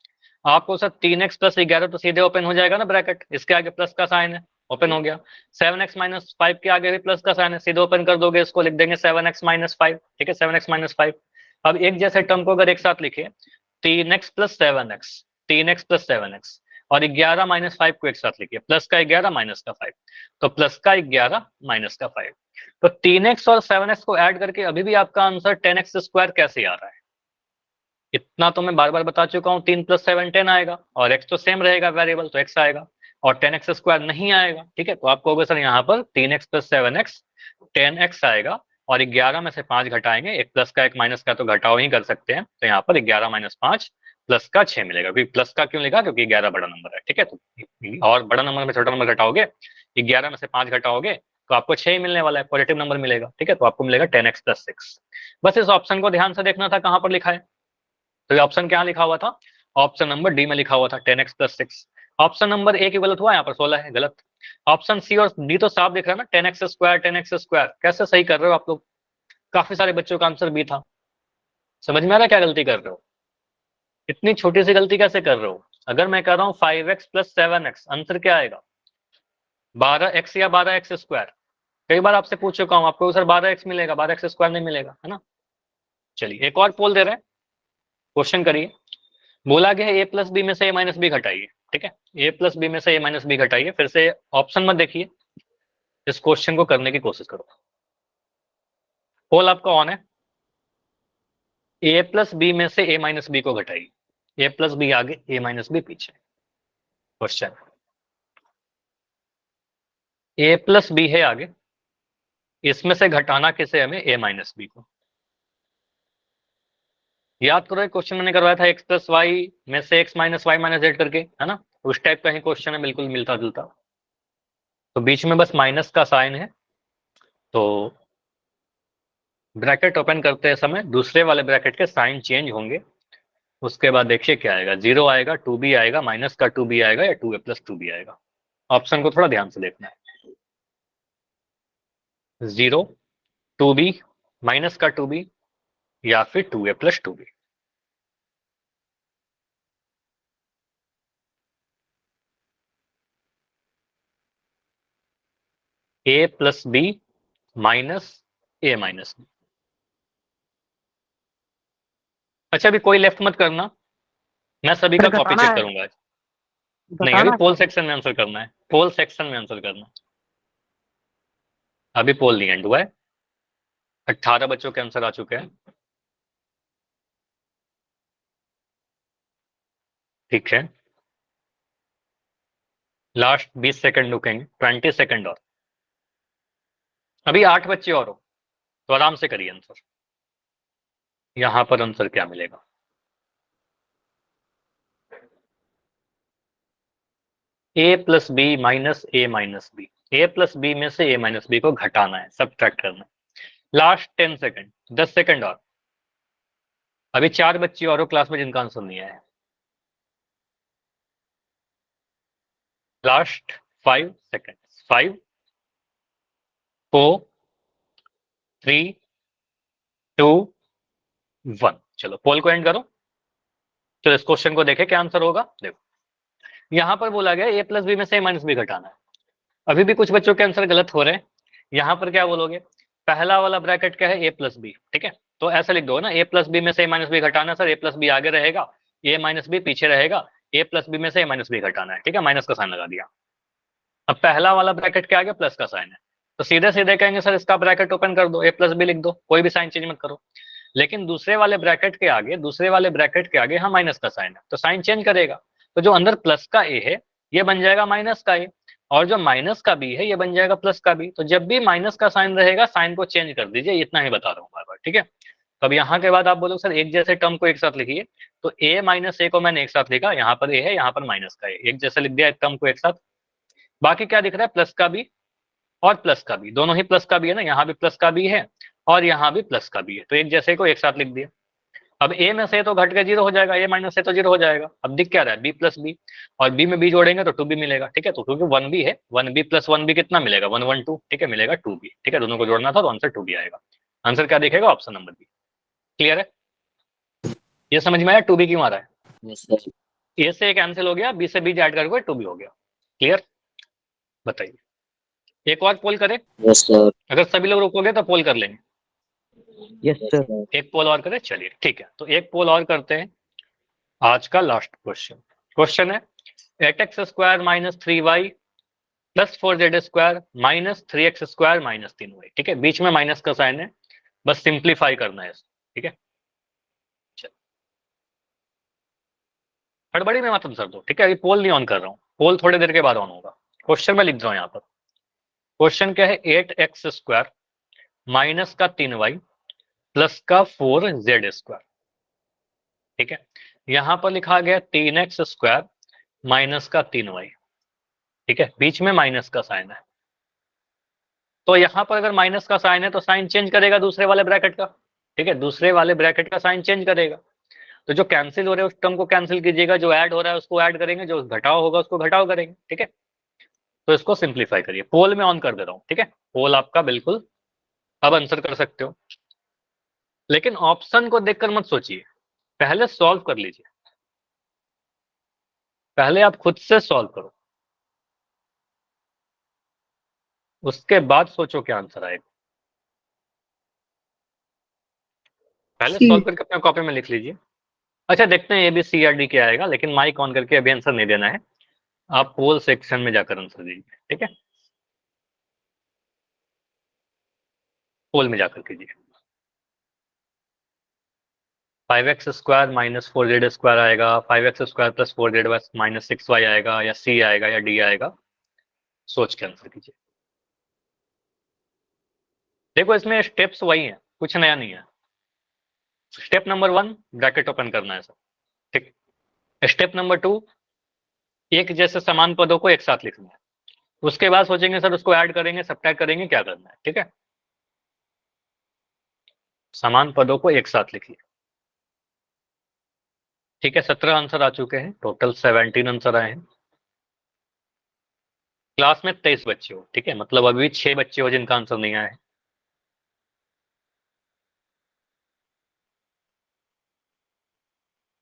आपको? सर 3x प्लस 11 तो सीधे ओपन हो जाएगा ना ब्रैकेट, इसके आगे प्लस का साइन है, ओपन हो गया। 7x माइनस 5 के आगे भी प्लस का साइन है, सीधे ओपन कर दोगे, इसको लिख देंगे 7x माइनस 5। ठीक है, 7x माइनस 5। अब एक जैसे टर्म को अगर एक साथ लिखे, 3x plus 7x, 3x plus 7x, और 11 माइनस 5 को एक साथ लिखिए, प्लस का 11 माइनस का 5, तो प्लस का 11 माइनस का 5। तो 3x और 7x को ऐड करके अभी भी आपका आंसर 10x स्क्वायर कैसे आ रहा है? इतना तो मैं बार बार बता चुका हूँ, 3 प्लस 7 10 आएगा, और x तो सेम रहेगा वेरिएबल, तो x आएगा, और 10x स्क्वायर नहीं आएगा। ठीक है, तो आपको होगा सर यहाँ पर 3x प्लस 7x 10x आएगा, और 11 में से 5 घटाएंगे, एक प्लस का एक माइनस का तो घटाओ ही कर सकते हैं, तो यहाँ पर 11 माइनस 5 प्लस का 6 मिलेगा। क्योंकि प्लस का क्यों लिखा, क्योंकि 11 बड़ा नंबर है, ठीक है। तो और बड़ा नंबर में छोटा नंबर घटाओगे, 11 में से 5 घटाओगे तो आपको 6 ही मिलने वाला है, पॉजिटिव नंबर मिलेगा, ठीक है। तो आपको मिलेगा 10x + 6। बस इस ऑप्शन को ध्यान से देखना था कहां पर लिखा है। तो ये ऑप्शन क्या लिखा हुआ था, ऑप्शन नंबर डी में लिखा हुआ था 10x + 6। ऑप्शन नंबर ए की गलत हुआ, यहाँ पर 16 है, गलत। ऑप्शन सी और डी तो साफ दिख रहा है ना, 10x², 10x², कैसे सही कर रहे हो आप लोग। काफी सारे बच्चों का आंसर बी था। समझ में आ रहा है क्या गलती कर रहे हो, इतनी छोटी सी गलती कैसे कर रहे हो। अगर मैं कह रहा हूँ 5x + 7x, आंसर क्या आएगा, 12x या 12x²। कई बार आपसे पूछ चुका हूँ, आपको सर 12x मिलेगा, 12x² नहीं मिलेगा, है ना। चलिए एक और पोल दे रहे हैं, क्वेश्चन करिए। बोला गया है a + b में से a - b घटाइए, ठीक है। a + b में से a - b घटाइए। फिर से ऑप्शन मत देखिए, इस क्वेश्चन को करने की कोशिश करो। पोल आपका ऑन है। a + b में से a - b को घटाइए। a + b आगे, a - b पीछे। क्वेश्चन a + b है आगे, इसमें से घटाना किसे हमें, a - b को। याद करो क्वेश्चन मैंने करवाया था x + y में से x - y - z करके, है ना। उस टाइप का ही क्वेश्चन है, बिल्कुल मिलता जुलता। तो बीच में बस माइनस का साइन है, तो ब्रैकेट ओपन करते समय दूसरे वाले ब्रैकेट के साइन चेंज होंगे। उसके बाद देखिए क्या आएगा, 0 आएगा, 2b आएगा, माइनस का 2b आएगा, या 2a + 2b आएगा। ऑप्शन को थोड़ा ध्यान से देखना है। 0, 2b, माइनस का 2b, या फिर 2a + 2b। a + b minus a - b। अच्छा अभी कोई लेफ्ट मत करना, मैं सभी फिर का कॉपी घटाना चेक है, करूंगा आज। नहीं, अभी घटाना पोल है। सेक्शन में आंसर करना है, पोल सेक्शन में आंसर करना। अभी पोल नहीं एंड हुआ है। 18 बच्चों के आंसर आ चुके हैं, ठीक है। लास्ट 20 सेकंड रुकेंगे, 20 सेकंड और। अभी 8 बच्चे और हो, तो आराम से करिए आंसर। यहां पर आंसर क्या मिलेगा, a + b minus a - b। a + b में से a - b को घटाना है, सब्ट्रैक्ट करना है। लास्ट 10 सेकंड, 10 सेकंड और। अभी 4 बच्चे और हो क्लास में जिनका आंसर नहीं आया है। Last 5 second, 5, 4, 3, 2, 1। चलो पोल को एंड करो। तो इस क्वेश्चन को देखे क्या आंसर होगा, देखो यहां पर बोला गया a + b में से a - b घटाना है। अभी भी कुछ बच्चों के आंसर गलत हो रहे हैं। यहां पर क्या बोलोगे, पहला वाला ब्रैकेट क्या है, a + b, ठीक है। तो ऐसा लिख दो ना, a + b में से a - b घटाना। सर a + b आगे रहेगा, a - b पीछे रहेगा, a + b में से a - b घटाना है, ठीक है। माइनस का साइन लगा दिया। अब पहला वाला ब्रैकेट क्या आ गया, प्लस का साइन है। तो सीधे सीधे कहेंगे सर इसका ब्रैकेट ओपन कर दो, a + b लिख दो, कोई भी साइन चेंज मत करो। लेकिन दूसरे वाले ब्रैकेट के आगे, दूसरे वाले ब्रैकेट के आगे हाँ माइनस का साइन है, तो साइन चेंज करेगा। तो जो अंदर प्लस का a है ये बन जाएगा माइनस का a, और जो माइनस का b है ये बन जाएगा प्लस का b। तो जब भी माइनस का साइन रहेगा साइन को चेंज कर दीजिए, इतना ही बता रहा हूँ बार बार, ठीक है। तो अब यहाँ के बाद आप बोलो सर एक जैसे टर्म को एक साथ लिखिए। तो a - a को मैंने एक साथ लिखा, यहाँ पर a है, यहाँ पर माइनस का a, एक जैसे लिख दिया एक टर्म को एक साथ। बाकी क्या दिख रहा है, प्लस का भी और प्लस का भी, दोनों ही प्लस का भी है ना, यहाँ भी प्लस का भी है और यहाँ भी प्लस का भी है, तो एक जैसे को एक साथ लिख दिया। अब a में से तो घट के 0 हो जाएगा, a - से तो 0 हो जाएगा। अब दिख क्या रहा है, b + b, और b में b जोड़ेंगे तो 2b मिलेगा, ठीक है। तो क्योंकि 1b है, 1b + 1b कितना मिलेगा, 1 1 2, ठीक है, मिलेगा 2b, ठीक है। दोनों को जोड़ना था तो आंसर 2b आएगा। आंसर क्या दिखेगा, ऑप्शन नंबर बी। क्लियर है, ये समझ में आया 2b क्यों आ रहा है। Yes sir. a से एक कैंसिल हो गया, b से b ऐड करके 2b हो गया। क्लियर, बताइए एक और पोल करें, यस सर। अगर सभी लोग रुकोगे तो पोल कर लेंगे। Yes sir. एक पोल और करें, चलिए ठीक है। तो एक पोल और करते हैं, आज का लास्ट क्वेश्चन। क्वेश्चन है 8x² - 3y + 4z² - 3x² - 3y, ठीक है। बीच में माइनस का साइन है, बस सिंप्लीफाई करना है इसको, ठीक है। हड़बड़ी में मत आंसर दो, ठीक है। अभी पोल नहीं ऑन कर रहा हूँ, पोल थोड़ी देर के बाद ऑन होगा। क्वेश्चन में लिख रहा हूँ यहाँ पर। क्वेश्चन क्या है, 8x² - 3y + 4z², ठीक है। यहाँ पर लिखा गया 3x² माइनस का 3y, ठीक है, बीच में माइनस का साइन है। तो यहाँ पर अगर माइनस का साइन है तो साइन चेंज करेगा दूसरे वाले ब्रैकेट का, ठीक है, दूसरे वाले ब्रैकेट का साइन चेंज करेगा। तो जो कैंसिल हो रहा है उस टर्म को कैंसिल कीजिएगा, जो ऐड हो रहा है उसको ऐड करेंगे, जो घटाव होगा उसको घटाव करेंगे, ठीक है। तो इसको सिंप्लीफाई करिए, पोल में ऑन कर दे रहा हूँ, ठीक है, पोल आपका बिल्कुल अब आंसर कर सकते हो। लेकिन ऑप्शन को देखकर मत सोचिए, पहले सॉल्व कर लीजिए, पहले आप खुद से सॉल्व करो, उसके बाद सोचो क्या आंसर आएगा। पहले सी। सॉल्व करके अपने कॉपी में लिख लीजिए। अच्छा, देखते हैं ए बी सी या डी क्या आएगा, लेकिन माइक ऑन करके अभी आंसर नहीं देना है, आप पोल सेक्शन में जाकर आंसर दीजिए, ठीक है, पोल में जाकर कीजिए। 5x² माइनस 4z² आएगा, 5x² plus 4z minus 6y आएगा, या सी आएगा या डी आएगा, सोच के आंसर कीजिए। देखो इसमें स्टेप्स वही हैं, कुछ नया नहीं है। स्टेप नंबर 1 ब्रैकेट ओपन करना है सर, ठीक। स्टेप नंबर 2 एक जैसे समान पदों को एक साथ लिखना है, उसके बाद सोचेंगे सर उसको ऐड करेंगे सब्ट्रैक्ट करेंगे क्या करना है, ठीक है। समान पदों को एक साथ लिखिए, ठीक है। 17 आंसर आ चुके हैं, टोटल 17 आंसर आए हैं। क्लास में 23 बच्चे हो, ठीक है, मतलब अभी 6 बच्चे हो जिनका आंसर नहीं आया है।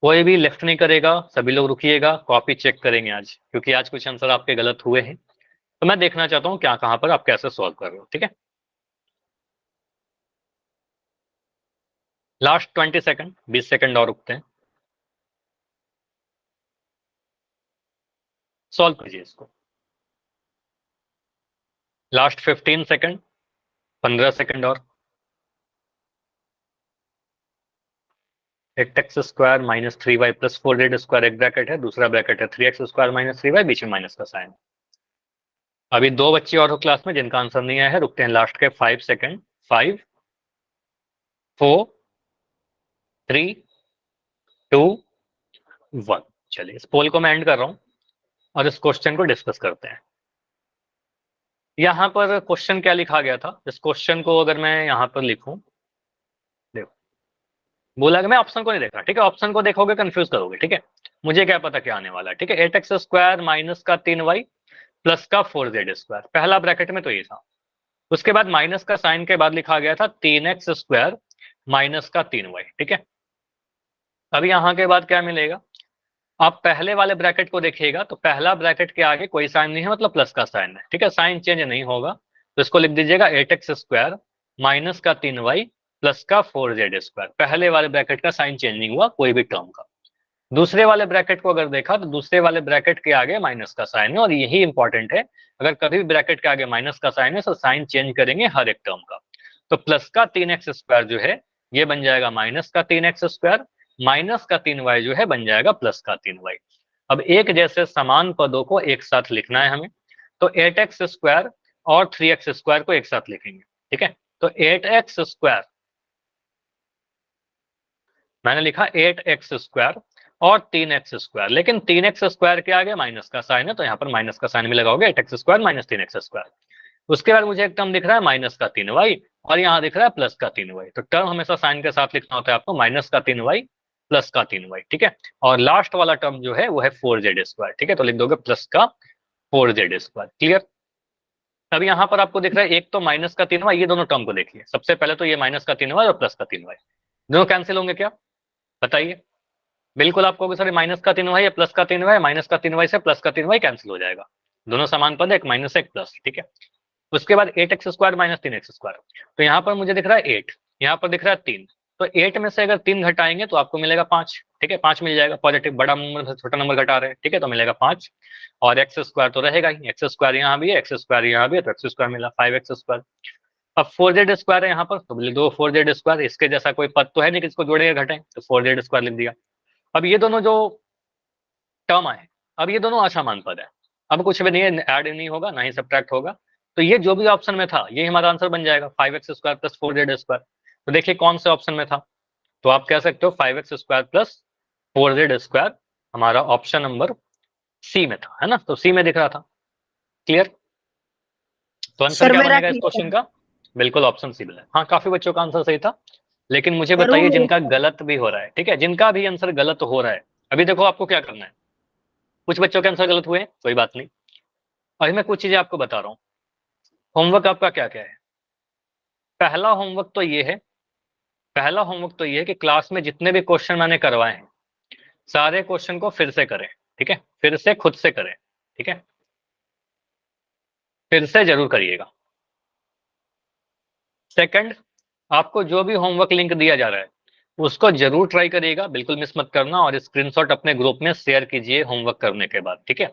कोई भी लेफ्ट नहीं करेगा, सभी लोग रुकिएगा, कॉपी चेक करेंगे आज, क्योंकि आज कुछ आंसर आपके गलत हुए हैं, तो मैं देखना चाहता हूँ क्या कहाँ पर आप कैसे सॉल्व कर रहे हो, ठीक है। लास्ट 20 सेकंड, 20 सेकंड और रुकते हैं, सॉल्व कीजिए इसको। लास्ट 15 सेकंड, 15 सेकंड और। 8x² minus 3y plus 4z² एक ब्रैकेट है, दूसरा ब्रैकेट है 3x² माइनस 3y, बीच में माइनस का साइन। अभी 2 बच्चे और हो क्लास में जिनका आंसर नहीं आया है, रुकते हैं लास्ट के 5 सेकंड। 5 4 3 2 1। चलिए इस पोल को मैं एंड कर रहा हूं और इस क्वेश्चन को डिस्कस करते हैं। यहाँ पर क्वेश्चन क्या लिखा गया था, इस क्वेश्चन को अगर मैं यहाँ पर लिखूं, देखो बोला कि मैं ऑप्शन को नहीं देख रहा, ठीक है, ऑप्शन को देखोगे कंफ्यूज करोगे, ठीक है। मुझे क्या पता क्या आने वाला है, ठीक है। 8x² माइनस का 3y प्लस का 4z², पहला ब्रैकेट में तो ये था। उसके बाद माइनस का साइन के बाद लिखा गया था 3x² माइनस का 3y, ठीक है। अब यहाँ के बाद क्या मिलेगा, आप पहले वाले ब्रैकेट को देखिएगा तो पहला ब्रैकेट के आगे कोई साइन नहीं है, मतलब प्लस का साइन है, ठीक है, साइन चेंज नहीं होगा, तो इसको लिख दीजिएगा 8x² माइनस का 3y प्लस का 4z²। पहले वाले ब्रैकेट का साइन चेंज नहीं हुआ कोई भी टर्म का। दूसरे वाले ब्रैकेट को अगर देखा तो दूसरे वाले ब्रैकेट के आगे माइनस का साइन है, और यही इंपॉर्टेंट है, अगर कभी भी ब्रैकेट के आगे माइनस का साइन है तो साइन चेंज करेंगे हर एक टर्म का। तो प्लस का 3x² जो है ये बन जाएगा माइनस का 3x², माइनस का 3y जो है बन जाएगा प्लस का 3y। अब एक जैसे समान पदों को एक साथ लिखना है हमें, तो 8x² और 3x² को एक साथ लिखेंगे, ठीक है। तो 8x², मैंने लिखा 8x² और 3x², लेकिन 3x² के आगे माइनस का साइन है तो यहाँ पर माइनस का साइन भी लगाओगे, 8x² माइनस 3x²। उसके बाद मुझे एक टर्म दिख रहा है माइनस का 3y, और यहाँ दिख रहा है प्लस का 3y। तो टर्म हमेशा साइन के साथ लिखना होता है आपको, माइनस का 3y प्लस का 3y, ठीक है। और लास्ट वाला टर्म जो है वो है 4z², ठीक है, तो लिख दोगे प्लस का 4z²। क्लियर। अब यहाँ पर आपको दिख रहा है एक तो माइनस का 3y, ये दोनों टर्म को देखिए, सबसे पहले तो ये माइनस का 3y और प्लस का 3y दोनों कैंसिल होंगे क्या, बताइए। बिल्कुल आप कहोगे सर माइनस का 3y या प्लस का 3y, माइनस का 3y से प्लस का 3y कैंसिल हो जाएगा, दोनों समान पद है, एक माइनस एक प्लस, ठीक है। उसके बाद 8x² माइनस 3x², तो यहाँ पर मुझे दिख रहा है 8, यहाँ पर दिख रहा है 3, तो 8 में से अगर 3 घटाएंगे तो आपको मिलेगा 5, ठीक है, 5 मिल जाएगा, पॉजिटिव बड़ा नंबर से छोटा नंबर घटा रहे हैं, ठीक है, तो मिलेगा 5। और x² तो रहेगा ही, x² यहाँ भी है, x² यहाँ भी है, तो x² मिला 5x²। अब 4z² है यहाँ पर, तो लिख दो 4z², इसके जैसा कोई पद तो है नहीं कि इसको जोड़े घटाएं, तो 4z² लिख दिया। अब ये दोनों जो टर्म आए, अब ये दोनों असमान पद है, अब कुछ भी नहीं है, ऐड नहीं होगा ना ही सब्ट्रैक्ट होगा, तो ये जो भी ऑप्शन में था ये हमारा आंसर बन जाएगा 5x² प्लस 4z²। तो देखिए कौन से ऑप्शन में था, तो आप कह सकते हो 5x² प्लस 4z² हमारा ऑप्शन नंबर सी में था, है ना? तो सी में दिख रहा था। क्लियर? तो आंसर सर क्या मेरा बनेगा इस ठीक क्वेश्चन है। का? बिल्कुल ऑप्शन सी है। हाँ, काफी बच्चों का आंसर सही था, लेकिन मुझे सर वो बताइए मेरे जिनका गलत भी हो रहा है, ठीक है? जिनका भी आंसर गलत हो रहा है, अभी देखो आपको क्या करना है। कुछ बच्चों के आंसर गलत हुए हैं, कोई बात नहीं। अभी मैं कुछ चीजें आपको बता रहा हूँ। होमवर्क आपका क्या क्या है? पहला होमवर्क तो ये है, पहला होमवर्क तो ये है कि क्लास में जितने भी क्वेश्चन मैंने करवाए हैं, सारे क्वेश्चन को फिर से करें, ठीक है? फिर से खुद से करें, ठीक है? फिर से जरूर करिएगा। सेकंड, आपको जो भी होमवर्क लिंक दिया जा रहा है उसको जरूर ट्राई करिएगा, बिल्कुल मिस मत करना, और स्क्रीनशॉट अपने ग्रुप में शेयर कीजिए होमवर्क करने के बाद, ठीक है?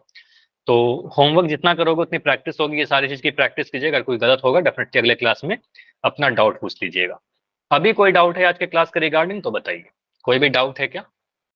तो होमवर्क जितना करोगे उतनी प्रैक्टिस होगी, ये सारी चीज की प्रैक्टिस कीजिए। अगर कोई गलत होगा डेफिनेटली अगले क्लास में अपना डाउट पूछ लीजिएगा। अभी कोई डाउट है आज के क्लास के रिगार्डिंग तो बताइए, कोई भी डाउट है क्या?